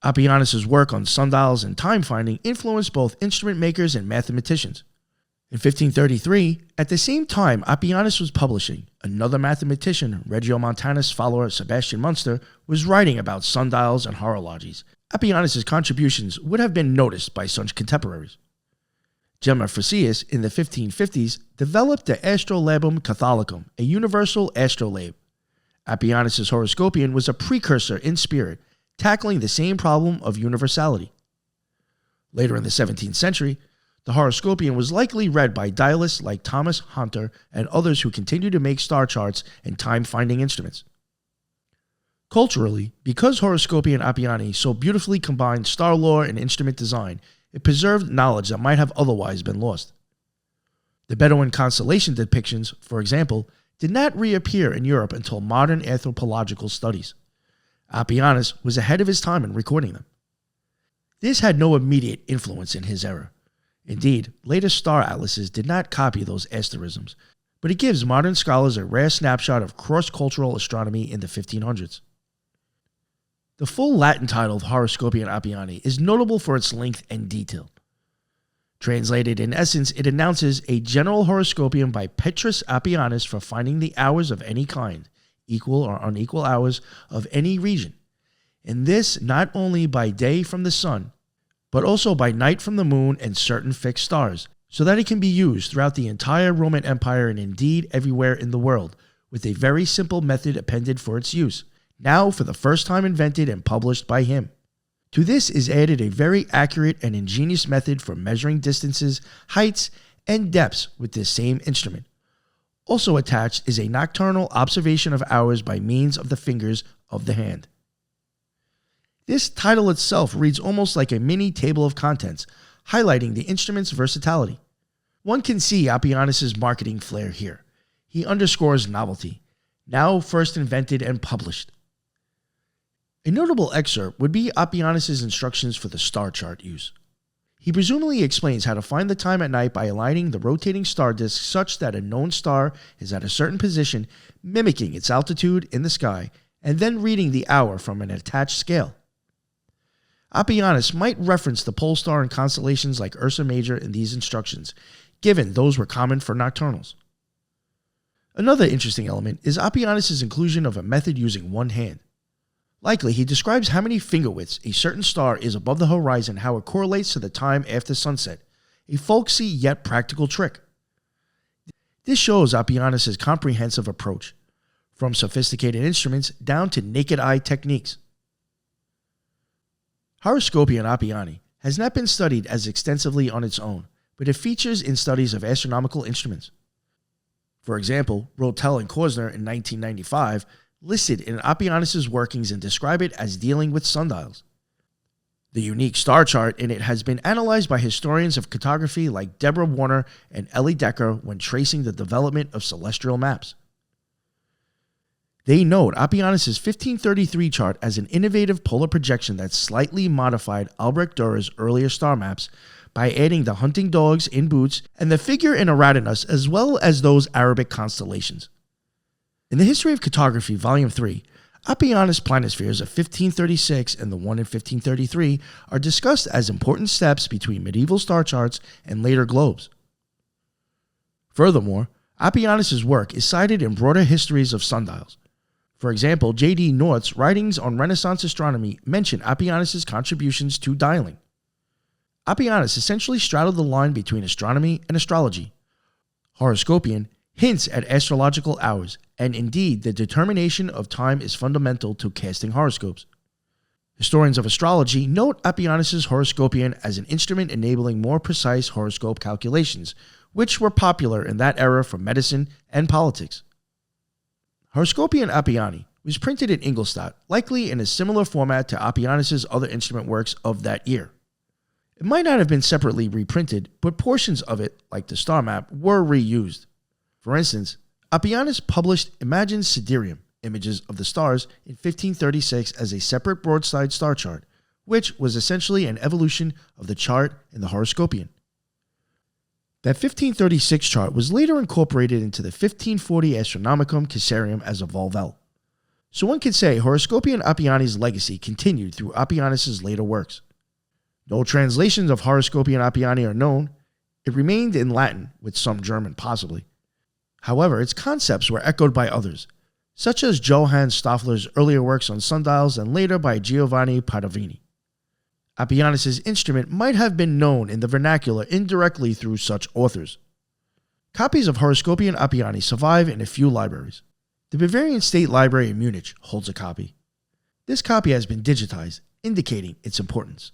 Speaker 3: Apianus' work on sundials and time finding influenced both instrument makers and mathematicians. In 1533, at the same time Apianus was publishing, another mathematician, Regiomontanus follower Sebastian Munster, was writing about sundials and horologies. Apianus' contributions would have been noticed by such contemporaries. Gemma Frisius, in the 1550s, developed the Astrolabum Catholicum, a universal astrolabe. Apianus' Horoscopian was a precursor in spirit, tackling the same problem of universality. Later in the 17th century, the horoscopion was likely read by dialists like Thomas Hunter and others who continued to make star charts and time-finding instruments. Culturally, because Horoscopion Apiani so beautifully combined star lore and instrument design, it preserved knowledge that might have otherwise been lost. The Bedouin constellation depictions, for example, did not reappear in Europe until modern anthropological studies. Apianus was ahead of his time in recording them. This had no immediate influence in his era. Indeed, later star atlases did not copy those asterisms, but it gives modern scholars a rare snapshot of cross-cultural astronomy in the 1500s. The full Latin title of Horoscopion Apiani is notable for its length and detail. Translated in essence, it announces a general horoscopion by Petrus Apianus for finding the hours of any kind, equal or unequal hours of any region, and this not only by day from the sun, but also by night from the moon and certain fixed stars, so that it can be used throughout the entire Roman Empire and indeed everywhere in the world, with a very simple method appended for its use, now for the first time invented and published by him. To this is added a very accurate and ingenious method for measuring distances, heights, and depths with this same instrument. Also attached is a nocturnal observation of hours by means of the fingers of the hand. This title itself reads almost like a mini table of contents, highlighting the instrument's versatility. One can see Apianus' marketing flair here. He underscores novelty, now first invented and published. A notable excerpt would be Apianus' instructions for the star chart use. He presumably explains how to find the time at night by aligning the rotating star disk such that a known star is at a certain position, mimicking its altitude in the sky, and then reading the hour from an attached scale. Apianus might reference the pole star and constellations like Ursa Major in these instructions, given those were common for nocturnals. Another interesting element is Apianus' inclusion of a method using one hand. Likely, he describes how many finger widths a certain star is above the horizon, how it correlates to the time after sunset, a folksy yet practical trick. This shows Apianus' comprehensive approach, from sophisticated instruments down to naked eye techniques. Horoscopion Apiani has not been studied as extensively on its own, but it features in studies of astronomical instruments. For example, Rotel and Kosner in 1995 listed in Apianus' workings and describe it as dealing with sundials. The unique star chart in it has been analyzed by historians of cartography like Deborah Warner and Ellie Decker when tracing the development of celestial maps. They note Apianus' 1533 chart as an innovative polar projection that slightly modified Albrecht Dürer's earlier star maps by adding the hunting dogs in boots and the figure in Aradanus as well as those Arabic constellations. In the History of Cartography, Volume 3, Apianus' planispheres of 1536 and the one in 1533 are discussed as important steps between medieval star charts and later globes. Furthermore, Apianus' work is cited in broader histories of sundials. For example, J.D. North's writings on Renaissance astronomy mention Apianus' contributions to dialing. Apianus essentially straddled the line between astronomy and astrology. Horoscopion hints at astrological hours, and indeed the determination of time is fundamental to casting horoscopes. Historians of astrology note Apianus' horoscopion as an instrument enabling more precise horoscope calculations, which were popular in that era for medicine and politics. Horoscopion Apiani was printed in Ingolstadt, likely in a similar format to Apianus' other instrument works of that year. It might not have been separately reprinted, but portions of it, like the star map, were reused. For instance, Apianus published Imagine Sidereum, images of the stars, in 1536 as a separate broadside star chart, which was essentially an evolution of the chart in the horoscopion. That 1536 chart was later incorporated into the 1540 Astronomicum Caesarium as a volvel. So one could say Horoscopion Apiani's legacy continued through Apianus' later works. No translations of Horoscopion Apiani are known. It remained in Latin, with some German possibly. However, its concepts were echoed by others, such as Johann Stoffler's earlier works on sundials and later by Giovanni Padovani. Apianus' instrument might have been known in the vernacular indirectly through such authors. Copies of Horoscopion Apiani survive in a few libraries. The Bavarian State Library in Munich holds a copy. This copy has been digitized, indicating its importance.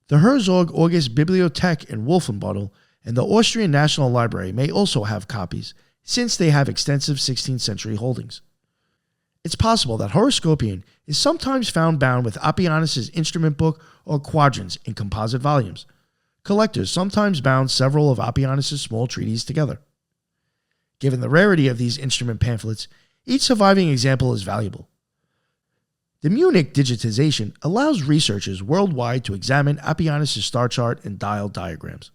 Speaker 3: The Herzog August Bibliothek in Wolfenbüttel and the Austrian National Library may also have copies, since they have extensive 16th century holdings. It's possible that Horoscopion is sometimes found bound with Apianus' instrument book or quadrants in composite volumes. Collectors sometimes bound several of Apianus' small treatises together. Given the rarity of these instrument pamphlets, each surviving example is valuable. The Munich digitization allows researchers worldwide to examine Apianus' star chart and dial diagrams.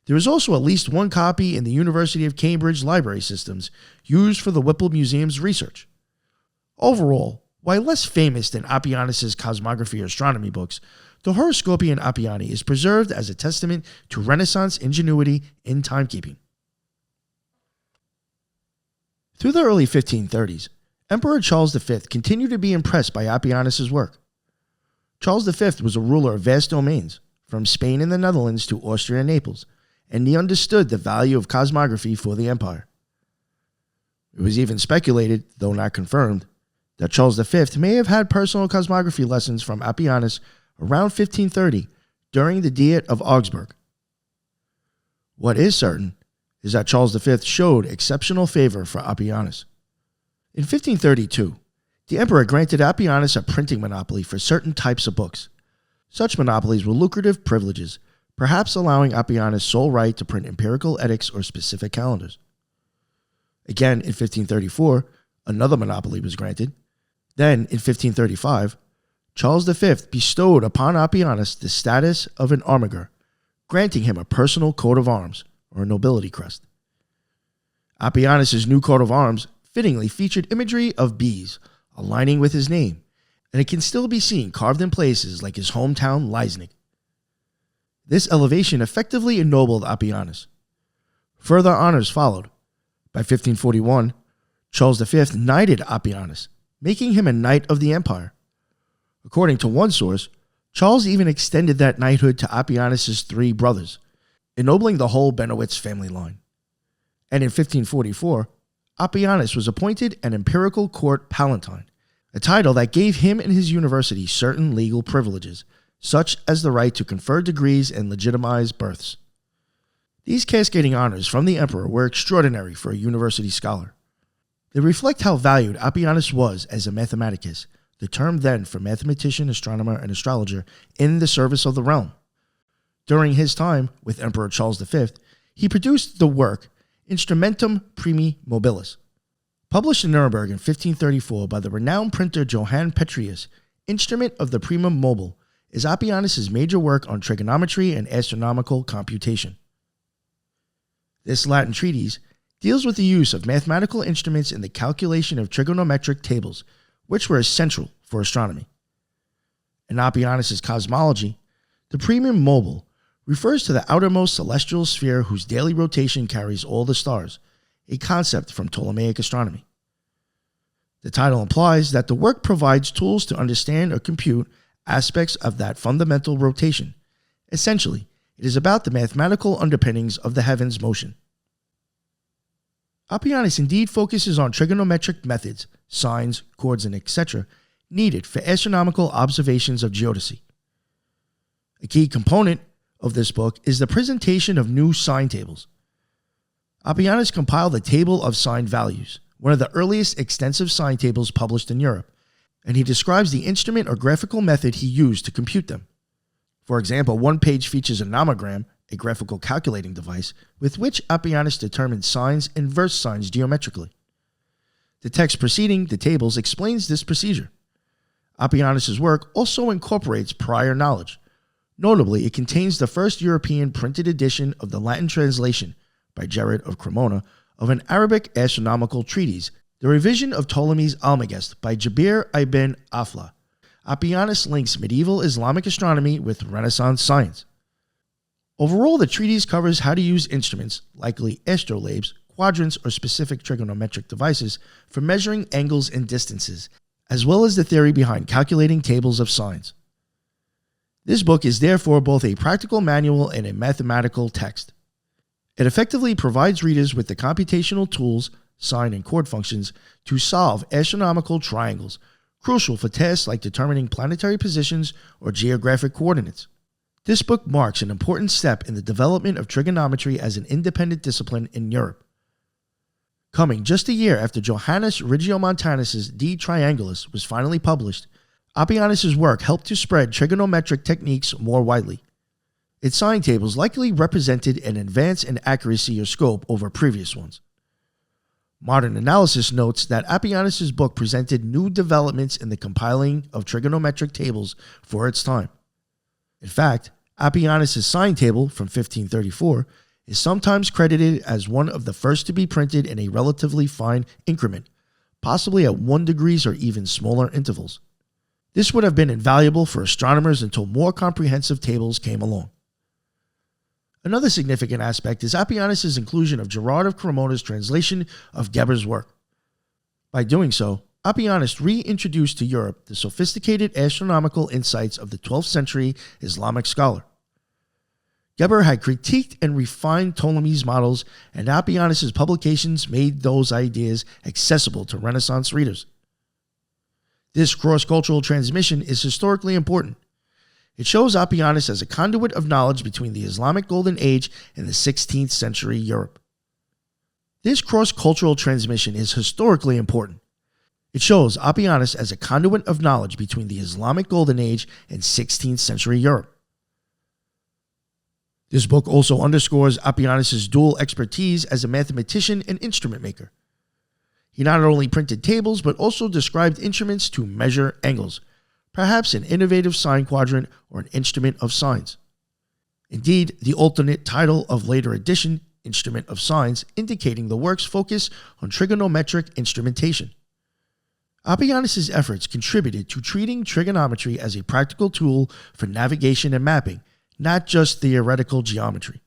Speaker 3: There is also at least one copy in the University of Cambridge library systems used for the Whipple Museum's research. Overall, while less famous than Apianus' Cosmography or astronomy books, the Horoscopion Apiani is preserved as a testament to Renaissance ingenuity in timekeeping. Through the early 1530s, Emperor Charles V continued to be impressed by Apianus' work. Charles V was a ruler of vast domains, from Spain and the Netherlands to Austria and Naples, and he understood the value of cosmography for the empire. It was even speculated, though not confirmed, that Charles V may have had personal cosmography lessons from Apianus around 1530 during the Diet of Augsburg. What is certain is that Charles V showed exceptional favor for Apianus. In 1532, the emperor granted Apianus a printing monopoly for certain types of books. Such monopolies were lucrative privileges, perhaps allowing Apianus sole right to print empirical edicts or specific calendars. Again, in 1534, another monopoly was granted. Then, in 1535, Charles V bestowed upon Apianus the status of an armiger, granting him a personal coat of arms, or a nobility crest. Apianus' new coat of arms fittingly featured imagery of bees aligning with his name, and it can still be seen carved in places like his hometown Leisnig. This elevation effectively ennobled Apianus. Further honors followed. By 1541, Charles V knighted Apianus, making him a knight of the empire. According to one source, Charles even extended that knighthood to Apianus' 3 brothers, ennobling the whole Benowitz family line. And in 1544, Apianus was appointed an imperial court palatine, a title that gave him and his university certain legal privileges, such as the right to confer degrees and legitimize births. These cascading honors from the emperor were extraordinary for a university scholar. They reflect how valued Apianus was as a mathematicus, the term then for mathematician, astronomer, and astrologer in the service of the realm. During his time with Emperor Charles V, he produced the work Instrumentum Primi Mobilis. Published in Nuremberg in 1534 by the renowned printer Johann Petrus, Instrument of the Primum Mobile is Apianus' major work on trigonometry and astronomical computation. This Latin treatise deals with the use of mathematical instruments in the calculation of trigonometric tables, which were essential for astronomy. In Apianus' cosmology, the primum mobile refers to the outermost celestial sphere whose daily rotation carries all the stars, a concept from Ptolemaic astronomy. The title implies that the work provides tools to understand or compute aspects of that fundamental rotation. Essentially, it is about the mathematical underpinnings of the heavens' motion. Apianus indeed focuses on trigonometric methods, sines, chords, and etc. needed for astronomical observations of geodesy. A key component of this book is the presentation of new sign tables. Apianus compiled the Table of Sign Values, one of the earliest extensive sign tables published in Europe, and he describes the instrument or graphical method he used to compute them. For example, one page features a nomogram, a graphical calculating device, with which Apianus determined sines and verse signs geometrically. The text preceding the tables explains this procedure. Apianus' work also incorporates prior knowledge. Notably, it contains the first European printed edition of the Latin translation, by Jared of Cremona, of an Arabic astronomical treatise, the revision of Ptolemy's Almagest by Jabir ibn Afla. Apianus links medieval Islamic astronomy with Renaissance science. Overall, the treatise covers how to use instruments, likely astrolabes, quadrants, or specific trigonometric devices for measuring angles and distances, as well as the theory behind calculating tables of signs. This book is therefore both a practical manual and a mathematical text. It effectively provides readers with the computational tools, sine and chord functions, to solve astronomical triangles, crucial for tasks like determining planetary positions or geographic coordinates. This book marks an important step in the development of trigonometry as an independent discipline in Europe. Coming just a year after Johannes Regiomontanus' De Triangulis was finally published, Apianus' work helped to spread trigonometric techniques more widely. Its sign tables likely represented an advance in accuracy or scope over previous ones. Modern analysis notes that Apianus' book presented new developments in the compiling of trigonometric tables for its time. In fact, Apianus' sign table from 1534 is sometimes credited as one of the first to be printed in a relatively fine increment, possibly at 1 degree or even smaller intervals. This would have been invaluable for astronomers until more comprehensive tables came along. Another significant aspect is Apianus' inclusion of Gerard of Cremona's translation of Geber's work. By doing so, Apianus reintroduced to Europe the sophisticated astronomical insights of the 12th century Islamic scholar. Geber had critiqued and refined Ptolemy's models, and Apianus' publications made those ideas accessible to Renaissance readers. This cross-cultural transmission is historically important. It shows Apianus as a conduit of knowledge between the Islamic Golden Age and the 16th century Europe. This cross-cultural transmission is historically important. It shows Apianus as a conduit of knowledge between the Islamic Golden Age and 16th century Europe. This book also underscores Apianus' dual expertise as a mathematician and instrument maker. He not only printed tables, but also described instruments to measure angles, perhaps an innovative sign quadrant or an instrument of signs. Indeed, the alternate title of later edition, Instrument of Signs, indicating the work's focus on trigonometric instrumentation. Apianus' efforts contributed to treating trigonometry as a practical tool for navigation and mapping, not just theoretical geometry.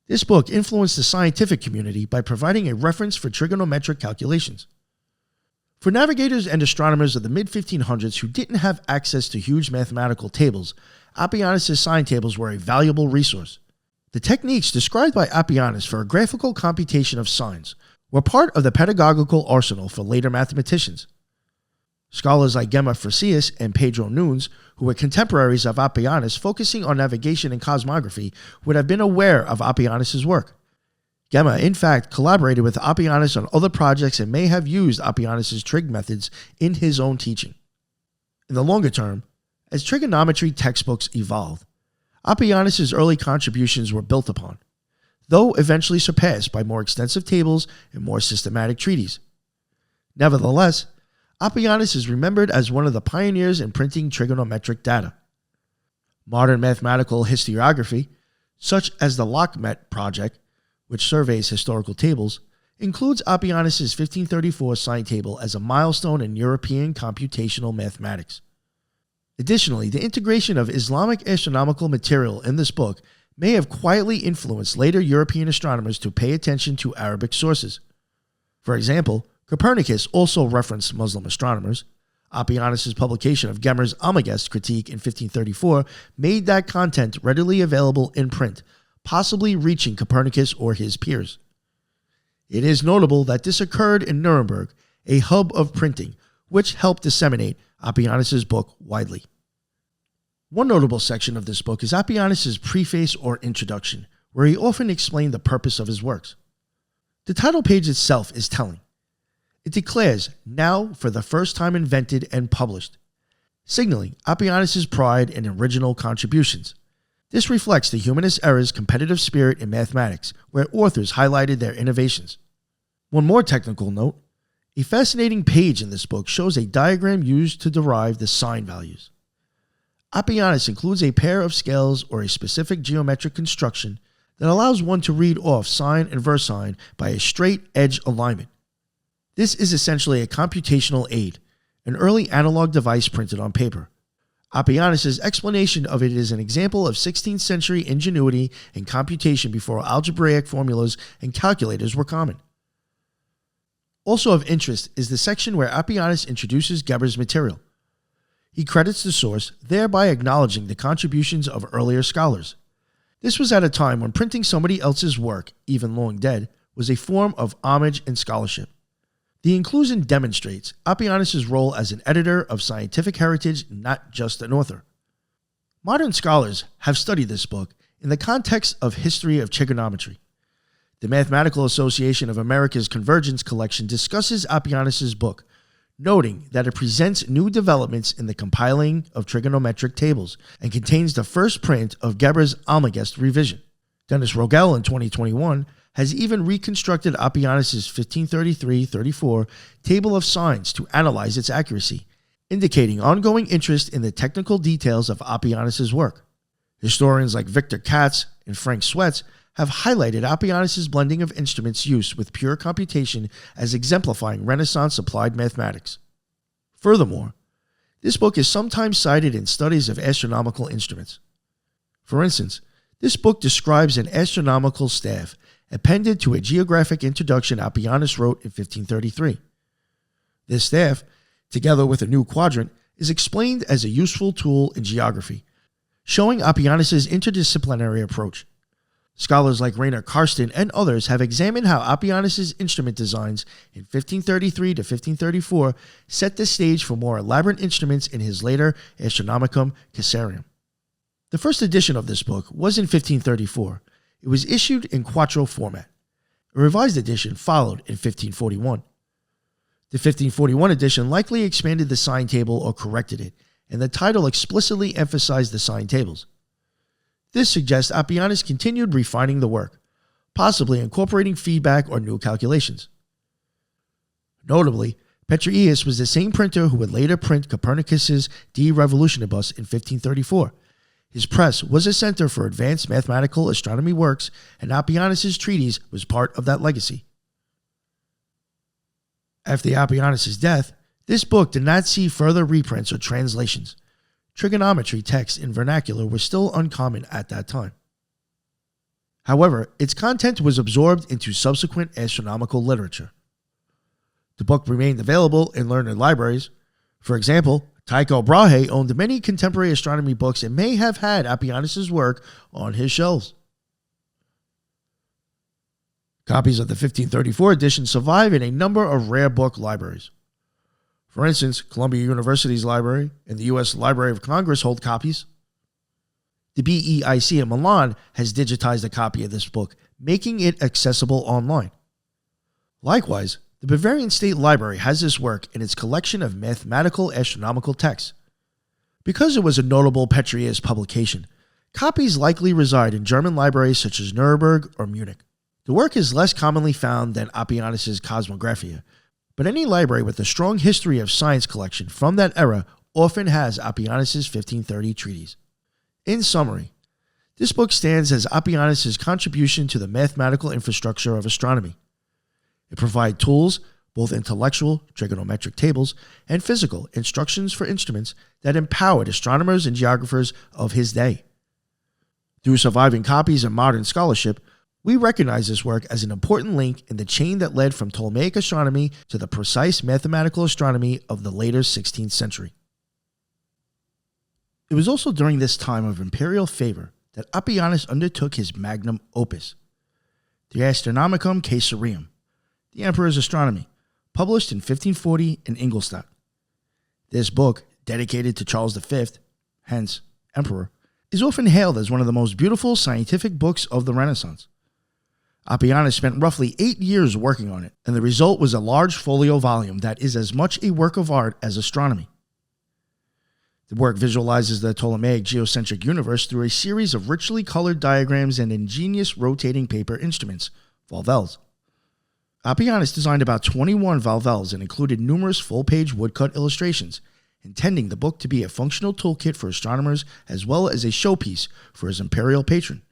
Speaker 3: This book influenced the scientific community by providing a reference for trigonometric calculations. For navigators and astronomers of the mid-1500s who didn't have access to huge mathematical tables, Apianus' sign tables were a valuable resource. The techniques described by Apianus for a graphical computation of signs were part of the pedagogical arsenal for later mathematicians. Scholars like Gemma Frisius and Pedro Nunes, who were contemporaries of Apianus focusing on navigation and cosmography, would have been aware of Apianus' work. Gemma, in fact, collaborated with Apianus on other projects and may have used Apianus' trig methods in his own teaching. In the longer term, as trigonometry textbooks evolved, Apianus' early contributions were built upon, though eventually surpassed by more extensive tables and more systematic treatises. Nevertheless, Apianus is remembered as one of the pioneers in printing trigonometric data. Modern mathematical historiography, such as the Lockmet project, which surveys historical tables, includes Apianus' 1534 sign table as a milestone in European computational mathematics. Additionally, the integration of Islamic astronomical material in this book may have quietly influenced later European astronomers to pay attention to Arabic sources. For example, Copernicus also referenced Muslim astronomers. Apianus' publication of Gemmer's Almagest critique in 1534 made that content readily available in print, possibly reaching Copernicus or his peers. It is notable that this occurred in Nuremberg, a hub of printing, which helped disseminate Apianus' book widely. One notable section of this book is Apianus' preface or introduction, where he often explained the purpose of his works. The title page itself is telling. It declares, now for the first time invented and published, signaling Apianus' pride in original contributions. This reflects the humanist era's competitive spirit in mathematics, where authors highlighted their innovations. One more technical note, a fascinating page in this book shows a diagram used to derive the sign values. Apianus includes a pair of scales or a specific geometric construction that allows one to read off sine and versine by a straight edge alignment. This is essentially a computational aid, an early analog device printed on paper. Apianus' explanation of it is an example of 16th century ingenuity in computation before algebraic formulas and calculators were common. Also of interest is the section where Apianus introduces Geber's material. He credits the source, thereby acknowledging the contributions of earlier scholars. This was at a time when printing somebody else's work, even long dead, was a form of homage and scholarship. The inclusion demonstrates Apianus' role as an editor of scientific heritage, not just an author. Modern scholars have studied this book in the context of history of trigonometry. The Mathematical Association of America's Convergence collection discusses Apianus' book, noting that it presents new developments in the compiling of trigonometric tables and contains the first print of Geber's Almagest revision. Dennis Rogel in 2021 has even reconstructed Apianus' 1533-34 table of signs to analyze its accuracy, indicating ongoing interest in the technical details of Apianus' work. Historians like Victor Katz and Frank Swetz have highlighted Apianus' blending of instruments use with pure computation as exemplifying Renaissance applied mathematics. Furthermore, this book is sometimes cited in studies of astronomical instruments. For instance, this book describes an astronomical staff appended to a geographic introduction Apianus wrote in 1533. This staff, together with a new quadrant, is explained as a useful tool in geography, showing Apianus' interdisciplinary approach. Scholars like Rainer Karsten and others have examined how Apianus' instrument designs in 1533 to 1534 set the stage for more elaborate instruments in his later Astronomicum Caesarium. The first edition of this book was in 1534. It was issued in quarto format. A revised edition followed in 1541. The 1541 edition likely expanded the sign table or corrected it, and the title explicitly emphasized the sign tables. This suggests Apianus continued refining the work, possibly incorporating feedback or new calculations. Notably, Petrus was the same printer who would later print Copernicus's De Revolutionibus in 1534. His press was a center for advanced mathematical astronomy works, and Apianus' treatise was part of that legacy. After Apianus' death, this book did not see further reprints or translations. Trigonometry texts in vernacular were still uncommon at that time. However, its content was absorbed into subsequent astronomical literature. The book remained available in learned libraries. For example, Tycho Brahe owned many contemporary astronomy books and may have had Apianus' work on his shelves. Copies of the 1534 edition survive in a number of rare book libraries. For instance, Columbia University's library and the U.S. Library of Congress hold copies. The BEIC in Milan has digitized a copy of this book, making it accessible online. Likewise, the Bavarian State Library has this work in its collection of mathematical astronomical texts. Because it was a notable Petrus publication, copies likely reside in German libraries such as Nuremberg or Munich. The work is less commonly found than Apianus' Cosmographer, but any library with a strong history of science collection from that era often has Apianus' 1530 treatise. In summary, this book stands as Apianus' contribution to the mathematical infrastructure of astronomy. It provides tools, both intellectual, trigonometric tables, and physical instructions for instruments that empowered astronomers and geographers of his day. Through surviving copies and modern scholarship, we recognize this work as an important link in the chain that led from Ptolemaic astronomy to the precise mathematical astronomy of the later 16th century. It was also during this time of imperial favor that Apianus undertook his magnum opus, the Astronomicum Caesarium, the Emperor's Astronomy, published in 1540 in Ingolstadt. This book, dedicated to Charles V, hence Emperor, is often hailed as one of the most beautiful scientific books of the Renaissance. Apianus spent roughly 8 years working on it, and the result was a large folio volume that is as much a work of art as astronomy. The work visualizes the Ptolemaic geocentric universe through a series of richly colored diagrams and ingenious rotating paper instruments, volvels. Apianus designed about 21 volvels and included numerous full-page woodcut illustrations, intending the book to be a functional toolkit for astronomers as well as a showpiece for his imperial patron.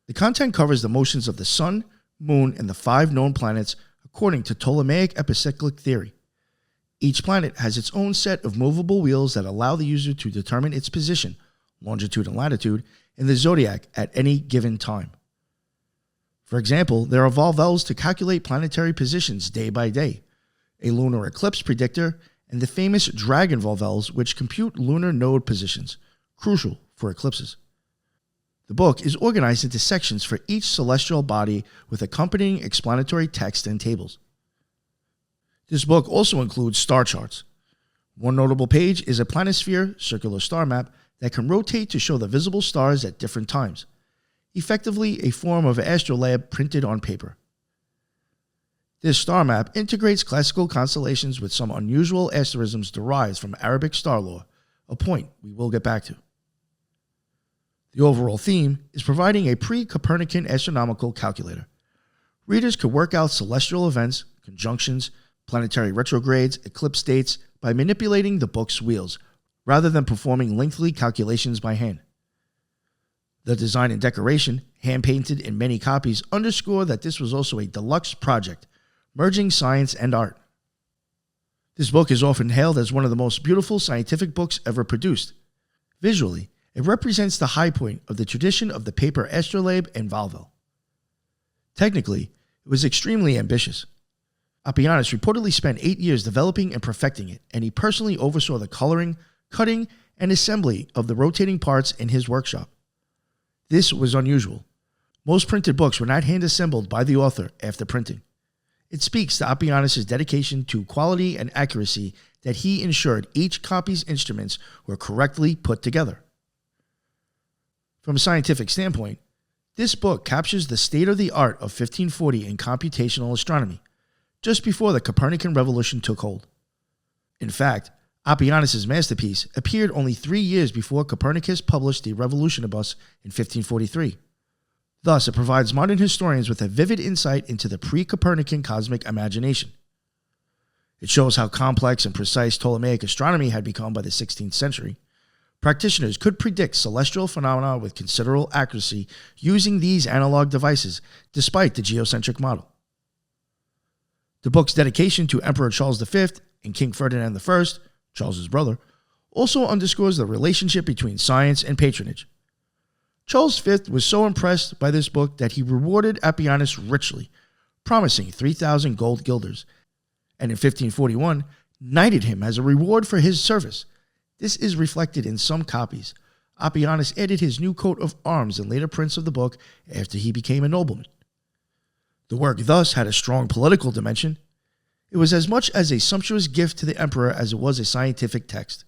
Speaker 3: The content covers the motions of the Sun, Moon, and the 5 known planets according to Ptolemaic epicyclic theory. Each planet has its own set of movable wheels that allow the user to determine its position, longitude and latitude, in the zodiac at any given time. For example, there are volvels to calculate planetary positions day by day, a lunar eclipse predictor, and the famous dragon volvels which compute lunar node positions, crucial for eclipses. The book is organized into sections for each celestial body with accompanying explanatory text and tables. This book also includes star charts. One notable page is a planisphere circular star map that can rotate to show the visible stars at different times, effectively a form of astrolabe printed on paper. This star map integrates classical constellations with some unusual asterisms derived from Arabic star lore, a point we will get back to. The overall theme is providing a pre-Copernican astronomical calculator. Readers could work out celestial events, conjunctions, planetary retrogrades, eclipse dates by manipulating the book's wheels, rather than performing lengthy calculations by hand. The design and decoration, hand-painted in many copies, underscore that this was also a deluxe project, merging science and art. This book is often hailed as one of the most beautiful scientific books ever produced. Visually, it represents the high point of the tradition of the paper astrolabe and valvel. Technically, it was extremely ambitious. Apianus reportedly spent 8 years developing and perfecting it, and he personally oversaw the coloring, cutting, and assembly of the rotating parts in his workshop. This was unusual. Most printed books were not hand-assembled by the author after printing. It speaks to Apianus' dedication to quality and accuracy that he ensured each copy's instruments were correctly put together. From a scientific standpoint, this book captures the state-of-the-art of 1540 in computational astronomy, just before the Copernican revolution took hold. In fact, Apianus' masterpiece appeared only 3 years before Copernicus published the Revolutionibus in 1543. Thus, it provides modern historians with a vivid insight into the pre-Copernican cosmic imagination. It shows how complex and precise Ptolemaic astronomy had become by the 16th century. Practitioners could predict celestial phenomena with considerable accuracy using these analog devices, despite the geocentric model. The book's dedication to Emperor Charles V and King Ferdinand I, Charles's brother, also underscores the relationship between science and patronage. Charles V was so impressed by this book that he rewarded Apianus richly, promising 3,000 gold guilders, and in 1541 knighted him as a reward for his service. This is reflected in some copies. Apianus added his new coat of arms in later prints of the book after he became a nobleman. The work thus had a strong political dimension. It was as much as a sumptuous gift to the emperor as it was a scientific text.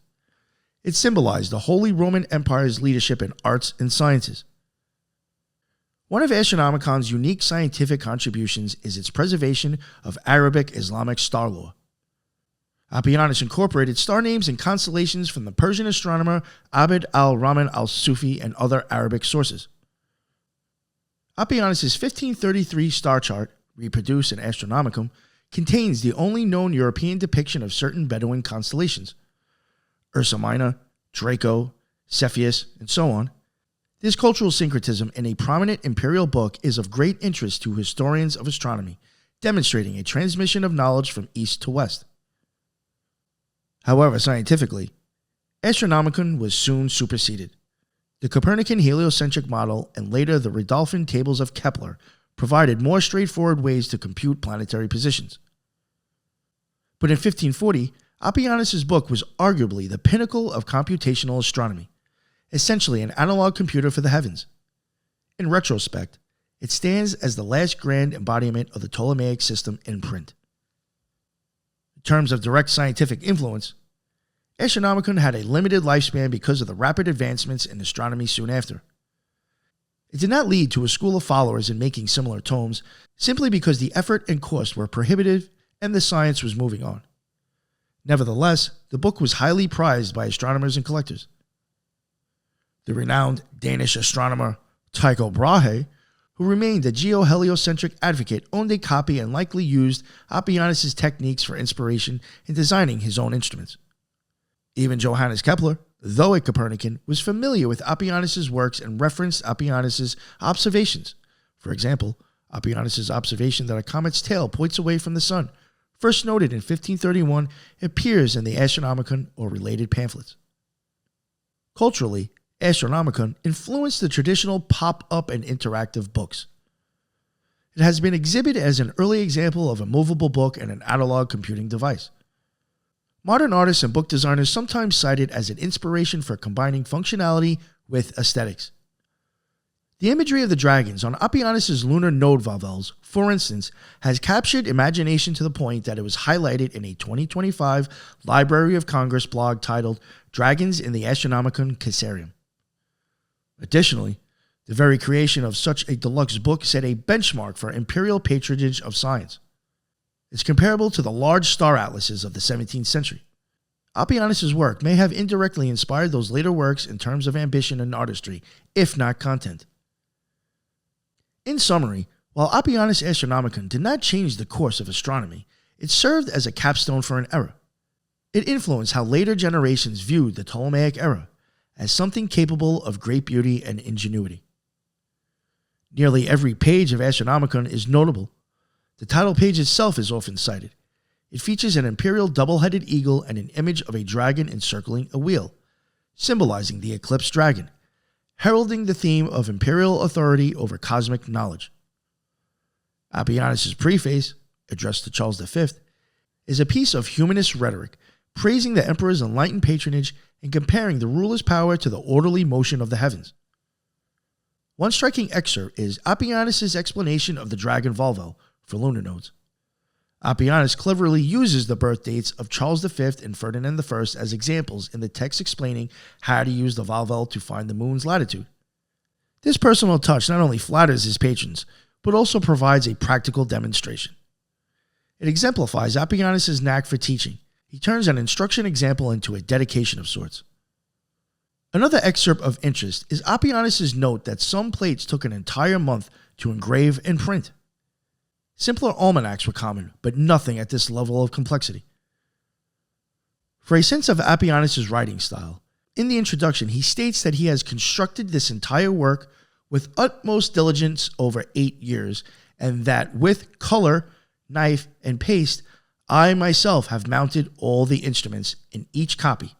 Speaker 3: It symbolized the Holy Roman Empire's leadership in arts and sciences. One of Astronomicon's unique scientific contributions is its preservation of Arabic Islamic star lore. Apianus incorporated star names and constellations from the Persian astronomer Abd al-Rahman al-Sufi and other Arabic sources. Apianus' 1533 star chart, reproduced in Astronomicon, contains the only known European depiction of certain Bedouin constellations, Ursa Minor, Draco, Cepheus, and so on. This cultural syncretism in a prominent imperial book is of great interest to historians of astronomy, demonstrating a transmission of knowledge from east to west. However, scientifically, Astronomicon was soon superseded. The Copernican heliocentric model and later the Rudolphine tables of Kepler provided more straightforward ways to compute planetary positions. But in 1540, Apianus' book was arguably the pinnacle of computational astronomy, essentially an analog computer for the heavens. In retrospect, it stands as the last grand embodiment of the Ptolemaic system in print. In terms of direct scientific influence, Astronomicon had a limited lifespan because of the rapid advancements in astronomy soon after. It did not lead to a school of followers in making similar tomes, simply because the effort and cost were prohibitive and the science was moving on. Nevertheless, the book was highly prized by astronomers and collectors. The renowned Danish astronomer Tycho Brahe, who remained a geoheliocentric advocate, owned a copy and likely used Apianus' techniques for inspiration in designing his own instruments. Even Johannes Kepler, though a Copernican, was familiar with Apianus' works and referenced Apianus' observations. For example, Apianus' observation that a comet's tail points away from the sun, first noted in 1531, appears in the Astronomicon or related pamphlets. Culturally, Astronomicon influenced the traditional pop-up and interactive books. It has been exhibited as an early example of a movable book and an analog computing device. Modern artists and book designers sometimes cite it as an inspiration for combining functionality with aesthetics. The imagery of the dragons on Apianus' lunar node valvels, for instance, has captured imagination to the point that it was highlighted in a 2025 Library of Congress blog titled Dragons in the Astronomicon Caesarium. Additionally, the very creation of such a deluxe book set a benchmark for imperial patronage of science. It's comparable to the large star atlases of the 17th century. Apianus' work may have indirectly inspired those later works in terms of ambition and artistry, if not content. In summary, while Apianus Astronomicon did not change the course of astronomy, it served as a capstone for an era. It influenced how later generations viewed the Ptolemaic era as something capable of great beauty and ingenuity. Nearly every page of Astronomicon is notable. The title page itself is often cited. It features an imperial double-headed eagle and an image of a dragon encircling a wheel, symbolizing the eclipsed dragon, heralding the theme of imperial authority over cosmic knowledge. Apianus' preface, addressed to Charles V, is a piece of humanist rhetoric, praising the emperor's enlightened patronage and comparing the ruler's power to the orderly motion of the heavens. One striking excerpt is Apianus' explanation of the dragon volvel for lunar nodes. Apianus cleverly uses the birth dates of Charles V and Ferdinand I as examples in the text explaining how to use the volvel to find the moon's latitude. This personal touch not only flatters his patrons, but also provides a practical demonstration. It exemplifies Apianus' knack for teaching. He turns an instruction example into a dedication of sorts. Another excerpt of interest is Apianus' note that some plates took an entire month to engrave and print. Simpler almanacs were common, but nothing at this level of complexity. For a sense of Apianus' writing style, in the introduction he states that he has constructed this entire work with utmost diligence over 8 years, and that with color, knife, and paste, I myself have mounted all the instruments in each copy.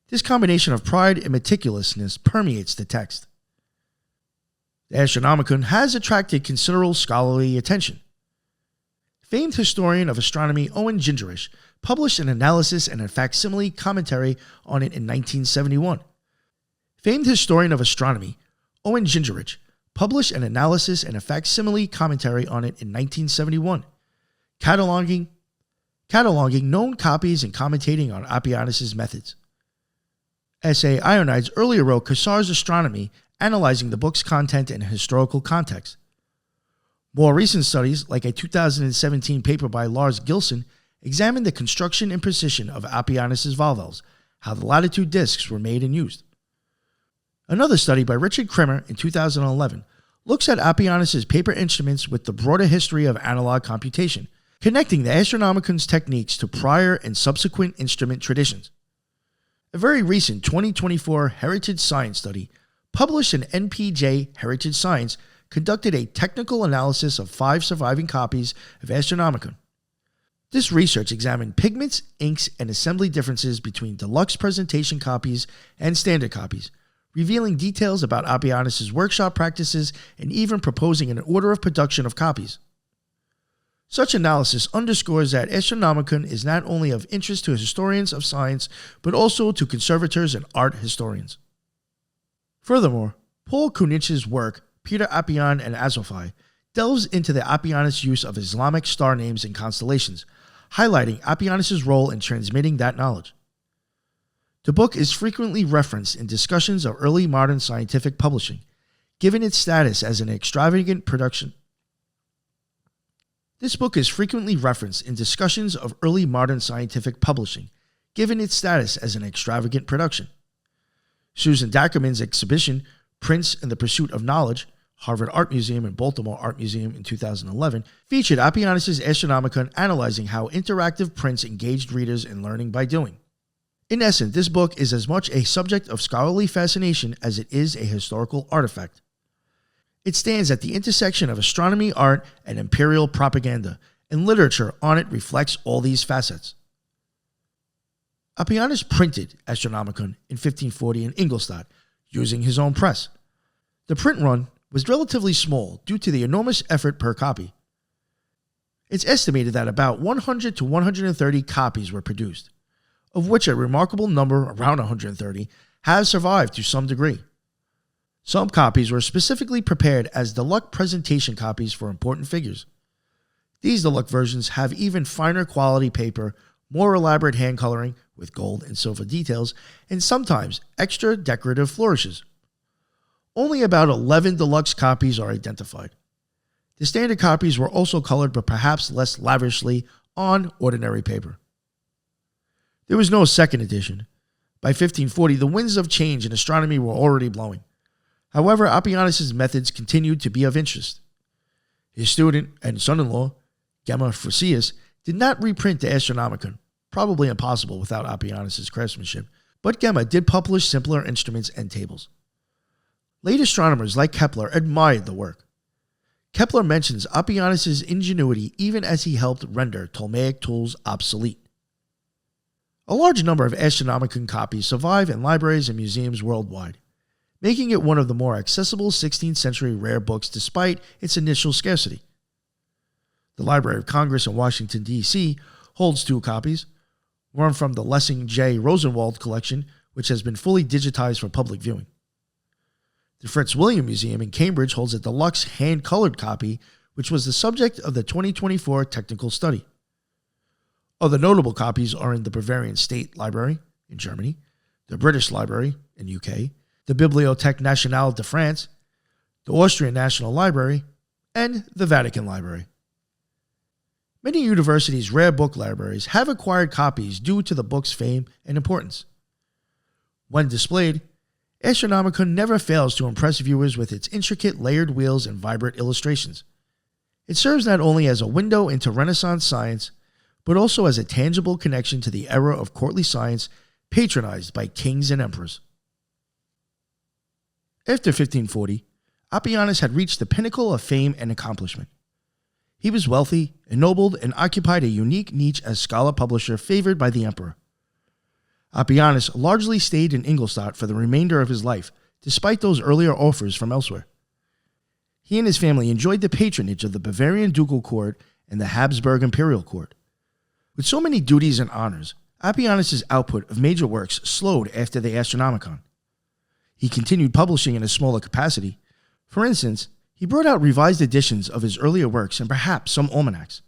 Speaker 3: This combination of pride and meticulousness permeates the text. The Astronomicon has attracted considerable scholarly attention. Famed historian of astronomy Owen Gingerich published an analysis and a facsimile commentary on it in 1971. Famed historian of astronomy Owen Gingerich published an analysis and a facsimile commentary on it in 1971, cataloging known copies and commentating on Apianus' methods. S.A. Ionides earlier wrote Caesar's Astronomy, analyzing the book's content and historical context. More recent studies, like a 2017 paper by Lars Gilson, examined the construction and precision of Apianus' volvels, how the latitude discs were made and used. Another study by Richard Krimmer in 2011 looks at Apianus' paper instruments with the broader history of analog computation, connecting the Astronomicon's techniques to prior and subsequent instrument traditions. A very recent 2024 Heritage Science study, published in NPJ Heritage Science, conducted a technical analysis of 5 surviving copies of Astronomicon. This research examined pigments, inks, and assembly differences between deluxe presentation copies and standard copies, revealing details about Apianus' workshop practices and even proposing an order of production of copies. Such analysis underscores that Astronomicon is not only of interest to historians of science, but also to conservators and art historians. Furthermore, Paul Kunitz's work, Peter Apian and Azophai, delves into the Apianus use of Islamic star names and constellations, highlighting Apianus' role in transmitting that knowledge. The book is frequently referenced in discussions of early modern scientific publishing, given its status as an extravagant production. This book is frequently referenced in discussions of early modern scientific publishing, given its status as an extravagant production. Susan Dackerman's exhibition, Prints and the Pursuit of Knowledge, Harvard Art Museum and Baltimore Art Museum in 2011, featured Apianus' Astronomicon analyzing how interactive prints engaged readers in learning by doing. In essence, this book is as much a subject of scholarly fascination as it is a historical artifact. It stands at the intersection of astronomy, art, and imperial propaganda, and literature on it reflects all these facets. Apianus printed Astronomicon in 1540 in Ingolstadt, using his own press. The print run was relatively small due to the enormous effort per copy. It's estimated that about 100 to 130 copies were produced, of which a remarkable number, around 130, have survived to some degree. Some copies were specifically prepared as deluxe presentation copies for important figures. These deluxe versions have even finer quality paper, more elaborate hand coloring with gold and silver details, and sometimes extra decorative flourishes. Only about 11 deluxe copies are identified. The standard copies were also colored, but perhaps less lavishly, on ordinary paper. There was no second edition. By 1540, the winds of change in astronomy were already blowing. However, Apianus' methods continued to be of interest. His student and son-in-law, Gemma Frisius, did not reprint the Astronomicon, probably impossible without Apianus' craftsmanship, but Gemma did publish simpler instruments and tables. Late astronomers like Kepler admired the work. Kepler mentions Apianus' ingenuity even as he helped render Ptolemaic tools obsolete. A large number of Astronomicon copies survive in libraries and museums worldwide, making it one of the more accessible 16th century rare books despite its initial scarcity. The Library of Congress in Washington, D.C. holds 2 copies, one from the Lessing J. Rosenwald collection, which has been fully digitized for public viewing. The Fritz William Museum in Cambridge holds a deluxe hand-colored copy, which was the subject of the 2024 technical study. Other notable copies are in the Bavarian State Library in Germany, the British Library in UK, the Bibliothèque Nationale de France, the Austrian National Library, and the Vatican Library. Many universities' rare book libraries have acquired copies due to the book's fame and importance. When displayed, Astronomicon never fails to impress viewers with its intricate layered wheels and vibrant illustrations. It serves not only as a window into Renaissance science, but also as a tangible connection to the era of courtly science patronized by kings and emperors. After 1540, Apianus had reached the pinnacle of fame and accomplishment. He was wealthy, ennobled, and occupied a unique niche as scholar-publisher favored by the emperor. Apianus largely stayed in Ingolstadt for the remainder of his life, despite those earlier offers from elsewhere. He and his family enjoyed the patronage of the Bavarian ducal court and the Habsburg imperial court. With so many duties and honors, Apianus' output of major works slowed after the Astronomicon. He continued publishing in a smaller capacity. For instance, he brought out revised editions of his earlier works and perhaps some almanacs.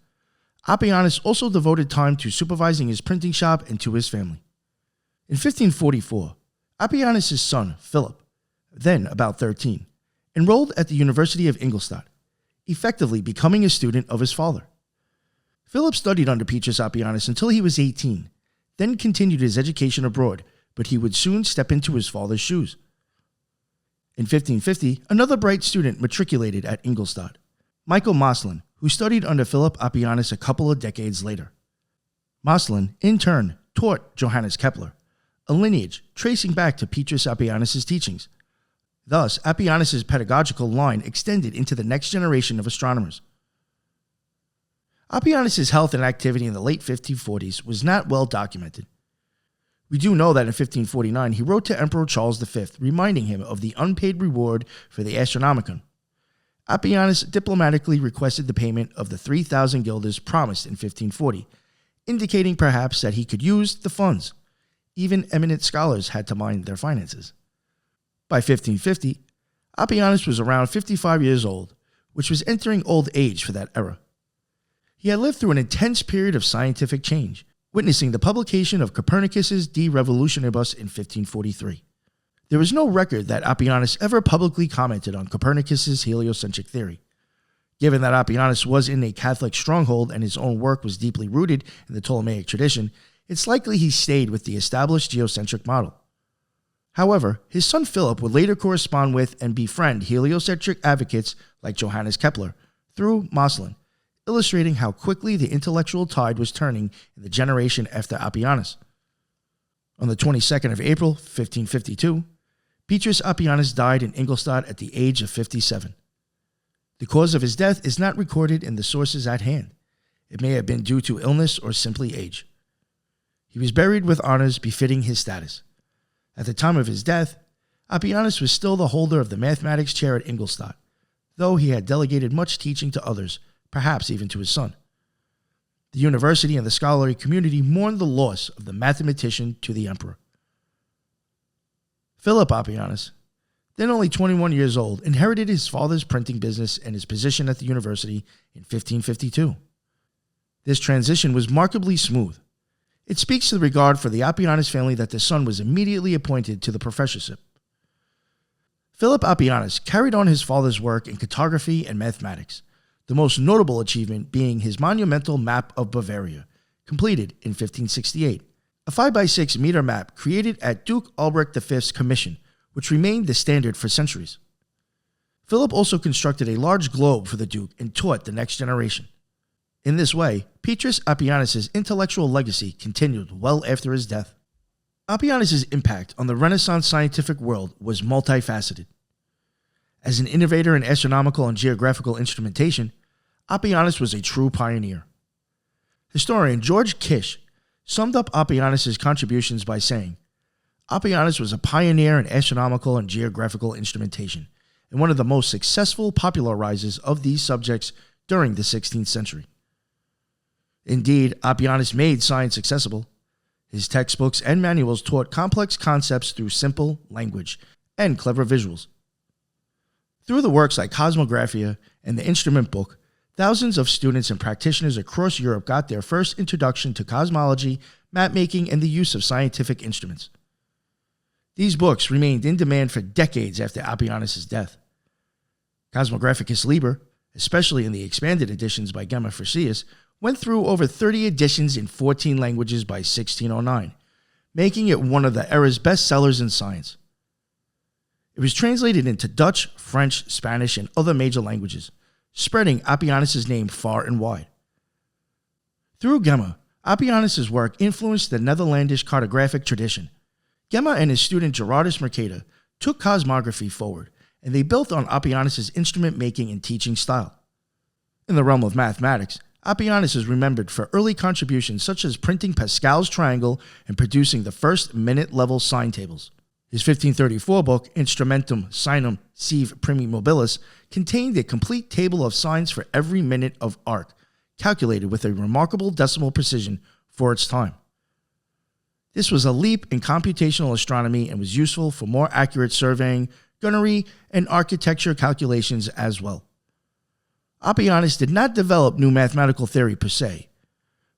Speaker 3: Apianus also devoted time to supervising his printing shop and to his family. In 1544, Apianus' son, Philip, then about 13, enrolled at the University of Ingolstadt, effectively becoming a student of his father. Philip studied under Petrus Apianus until he was 18, then continued his education abroad, but he would soon step into his father's shoes. In 1550, another bright student matriculated at Ingolstadt, Michael Moslin, who studied under Philip Apianus a couple of decades later. Moslin, in turn, taught Johannes Kepler, a lineage tracing back to Petrus Apianus' teachings. Thus, Apianus' pedagogical line extended into the next generation of astronomers. Apianus' health and activity in the late 1540s was not well documented. We do know that in 1549 he wrote to Emperor Charles V, reminding him of the unpaid reward for the Astronomicon. Apianus diplomatically requested the payment of the 3,000 guilders promised in 1540, indicating perhaps that he could use the funds. Even eminent scholars had to mind their finances. By 1550, Apianus was around 55 years old, which was entering old age for that era. He had lived through an intense period of scientific change, witnessing the publication of Copernicus's De Revolutionibus in 1543. There is no record that Apianus ever publicly commented on Copernicus's heliocentric theory. Given that Apianus was in a Catholic stronghold and his own work was deeply rooted in the Ptolemaic tradition, it's likely he stayed with the established geocentric model. However, his son Philip would later correspond with and befriend heliocentric advocates like Johannes Kepler through Moslin, illustrating how quickly the intellectual tide was turning in the generation after Apianus. On the 22nd of April, 1552, Petrus Apianus died in Ingolstadt at the age of 57. The cause of his death is not recorded in the sources at hand. It may have been due to illness or simply age. He was buried with honors befitting his status. At the time of his death, Apianus was still the holder of the mathematics chair at Ingolstadt, though he had delegated much teaching to others, perhaps even to his son. The university and the scholarly community mourned the loss of the mathematician to the emperor. Philip Apianus. then only 21 years old, inherited his father's printing business and his position at the university in 1552. This transition was markedly smooth. It speaks to the regard for the Apianus family that the son was immediately appointed to the professorship. Philip Apianus carried on his father's work in cartography and mathematics, the most notable achievement being his monumental map of Bavaria, completed in 1568, a 5x6 meter map created at Duke Albrecht V's commission, which remained the standard for centuries. Philip also constructed a large globe for the Duke and taught the next generation. In this way, Petrus Apianus' intellectual legacy continued well after his death. Apianus' impact on the Renaissance scientific world was multifaceted. As an innovator in astronomical and geographical instrumentation, Apianus was a true pioneer. Historian George Kish summed up Apianus' contributions by saying, Apianus was a pioneer in astronomical and geographical instrumentation and one of the most successful popularizers of these subjects during the 16th century. Indeed, Apianus made science accessible. His textbooks and manuals taught complex concepts through simple language and clever visuals. Through the works like Cosmographer and the Instrument Book, thousands of students and practitioners across Europe got their first introduction to cosmology, mapmaking, and the use of scientific instruments. These books remained in demand for decades after Apianus' death. Cosmographicus Liber, especially in the expanded editions by Gemma Frisius, went through over 30 editions in 14 languages by 1609, making it one of the era's best sellers in science. It was translated into Dutch, French, Spanish, and other major languages, spreading Apianus' name far and wide. Through Gemma, Apianus' work influenced the Netherlandish cartographic tradition. Gemma and his student Gerardus Mercator took cosmography forward, and they built on Apianus' instrument making and teaching style. In the realm of mathematics, Apianus is remembered for early contributions such as printing Pascal's triangle and producing the first minute-level sine tables. His 1534 book, Instrumentum Sinum Sive Primi Mobilis, contained a complete table of sines for every minute of arc, calculated with a remarkable decimal precision for its time. This was a leap in computational astronomy and was useful for more accurate surveying, gunnery, and architecture calculations as well. Apianus did not develop new mathematical theory per se,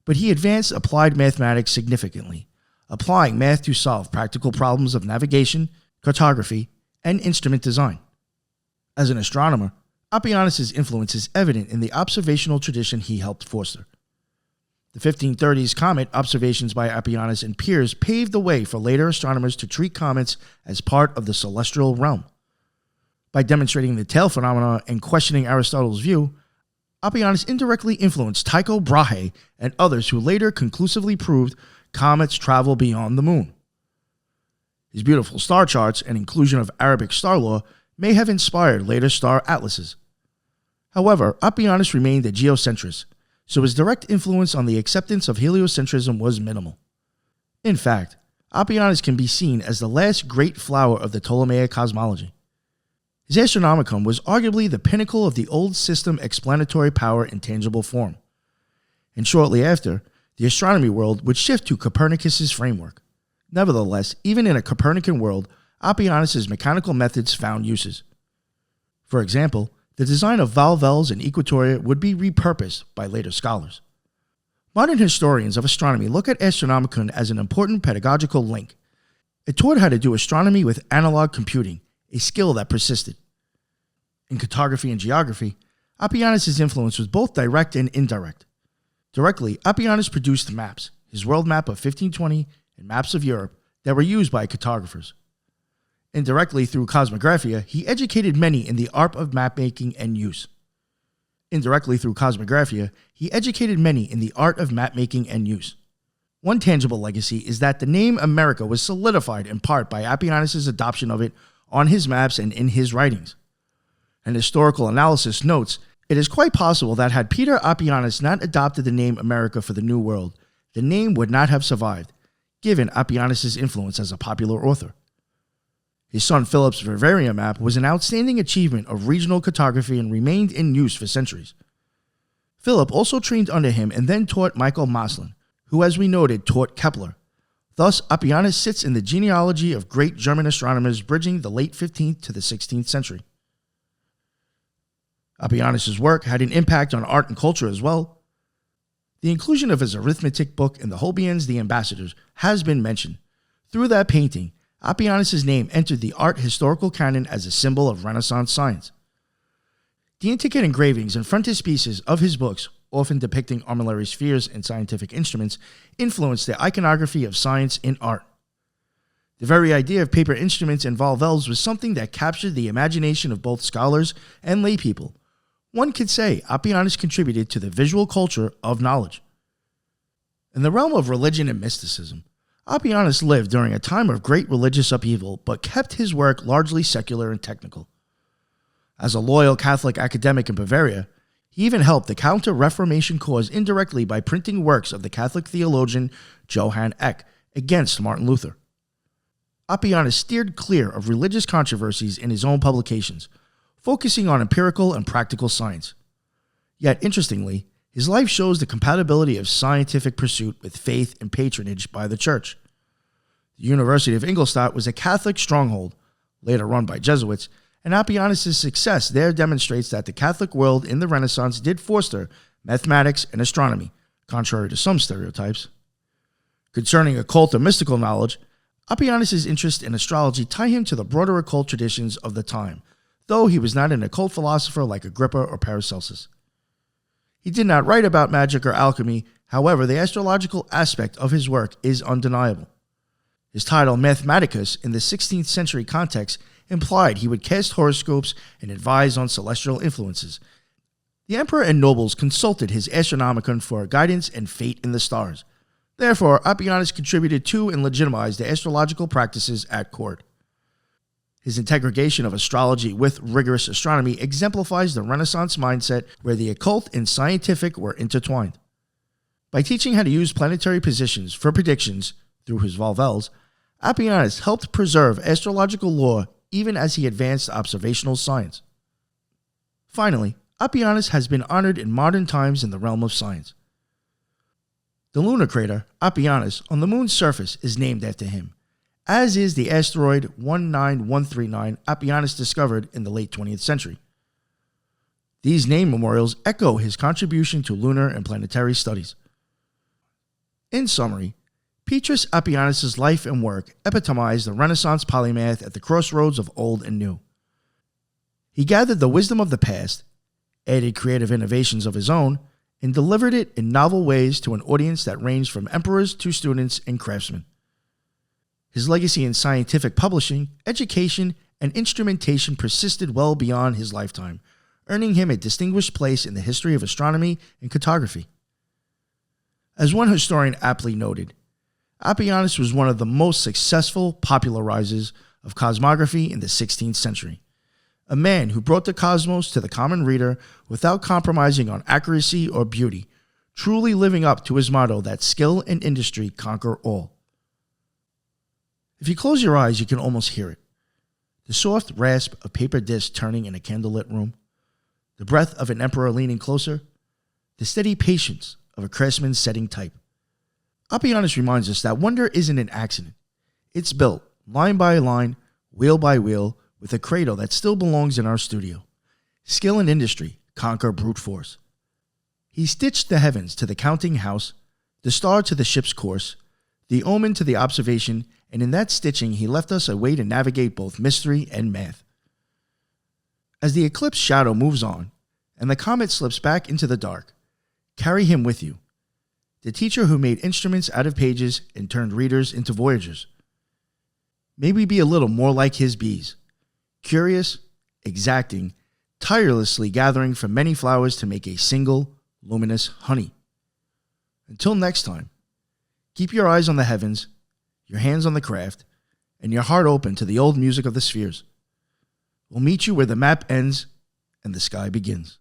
Speaker 3: but he advanced applied mathematics significantly, applying math to solve practical problems of navigation, cartography, and instrument design. As an astronomer, Apianus' influence is evident in the observational tradition he helped foster. The 1530s comet observations by Apianus and peers paved the way for later astronomers to treat comets as part of the celestial realm. By demonstrating the tail phenomena and questioning Aristotle's view, Apianus indirectly influenced Tycho Brahe and others who later conclusively proved comets travel beyond the moon. His beautiful star charts and inclusion of Arabic star law may have inspired later star atlases. However, Apianus remained a geocentrist, so his direct influence on the acceptance of heliocentrism was minimal. In fact, Apianus can be seen as the last great flower of the Ptolemaic cosmology. His Astronomicon was arguably the pinnacle of the old system explanatory power in tangible form. And shortly after, the astronomy world would shift to Copernicus's framework. Nevertheless, even in a Copernican world, Apianus' mechanical methods found uses. For example, the design of valvels in Equatoria would be repurposed by later scholars. Modern historians of astronomy look at Astronomicon as an important pedagogical link. It taught how to do astronomy with analog computing, a skill that persisted. In cartography and geography, Apianus' influence was both direct and indirect. Directly, Apianus produced maps, his world map of 1520 and maps of Europe, that were used by cartographers. Indirectly, through Cosmographer, he educated many in the art of mapmaking and use. One tangible legacy is that the name America was solidified in part by Apianus' adoption of it on his maps and in his writings. An historical analysis notes, it is quite possible that had Peter Apianus not adopted the name America for the New World, the name would not have survived, given Apianus' influence as a popular author. His son Philip's Bavaria map was an outstanding achievement of regional cartography and remained in use for centuries. Philip also trained under him and then taught Michael Maslin, who, as we noted, taught Kepler, Thus, Apianus sits in the genealogy of great German astronomers bridging the late 15th to the 16th century. Apianus' work had an impact on art and culture as well. The inclusion of his arithmetic book in the Holbein's The Ambassadors has been mentioned. Through that painting, Apianus' name entered the art historical canon as a symbol of Renaissance science. The intricate engravings and frontispieces of his books, often depicting armillary spheres and scientific instruments, influenced the iconography of science in art. The very idea of paper instruments and volvels was something that captured the imagination of both scholars and laypeople. One could say Apianus contributed to the visual culture of knowledge. In the realm of religion and mysticism, Apianus lived during a time of great religious upheaval, but kept his work largely secular and technical. As a loyal Catholic academic in Bavaria, he even helped the Counter-Reformation cause indirectly by printing works of the Catholic theologian Johann Eck against Martin Luther. Apianus steered clear of religious controversies in his own publications, focusing on empirical and practical science. Yet, interestingly, his life shows the compatibility of scientific pursuit with faith and patronage by the church. The University of Ingolstadt was a Catholic stronghold, later run by Jesuits, and Apianus' success there demonstrates that the Catholic world in the Renaissance did foster mathematics and astronomy, contrary to some stereotypes. Concerning occult or mystical knowledge, Apianus' interest in astrology tie him to the broader occult traditions of the time, though he was not an occult philosopher like Agrippa or Paracelsus. He did not write about magic or alchemy, however, the astrological aspect of his work is undeniable. His title, Mathematicus, in the 16th century context, implied he would cast horoscopes and advise on celestial influences. The emperor and nobles consulted his Astronomicon for guidance and fate in the stars. Therefore, Apianus contributed to and legitimized the astrological practices at court. His integration of astrology with rigorous astronomy exemplifies the Renaissance mindset where the occult and scientific were intertwined. By teaching how to use planetary positions for predictions through his volvels, Apianus helped preserve astrological lore even as he advanced observational science. Finally, Apianus has been honored in modern times in the realm of science. The lunar crater, Apianus, on the moon's surface is named after him, as is the asteroid 19139 Apianus discovered in the late 20th century. These name memorials echo his contribution to lunar and planetary studies. In summary, Petrus Apianus' life and work epitomized the Renaissance polymath at the crossroads of old and new. He gathered the wisdom of the past, added creative innovations of his own, and delivered it in novel ways to an audience that ranged from emperors to students and craftsmen. His legacy in scientific publishing, education, and instrumentation persisted well beyond his lifetime, earning him a distinguished place in the history of astronomy and cartography. As one historian aptly noted, Apianus was one of the most successful popularizers of cosmography in the 16th century, a man who brought the cosmos to the common reader without compromising on accuracy or beauty, truly living up to his motto that skill and industry conquer all. If you close your eyes, you can almost hear it. The soft rasp of paper discs turning in a candlelit room, the breath of an emperor leaning closer, the steady patience of a craftsman setting type. Apianus reminds us that wonder isn't an accident. It's built, line by line, wheel by wheel, with a cradle that still belongs in our studio. Skill and industry conquer brute force. He stitched the heavens to the counting house, the star to the ship's course, the omen to the observation, and in that stitching he left us a way to navigate both mystery and math. As the eclipse shadow moves on, and the comet slips back into the dark, carry him with you. The teacher who made instruments out of pages and turned readers into voyagers. May we be a little more like his bees, curious, exacting, tirelessly gathering from many flowers to make a single, luminous honey. Until next time, keep your eyes on the heavens, your hands on the craft, and your heart open to the old music of the spheres. We'll meet you where the map ends and the sky begins.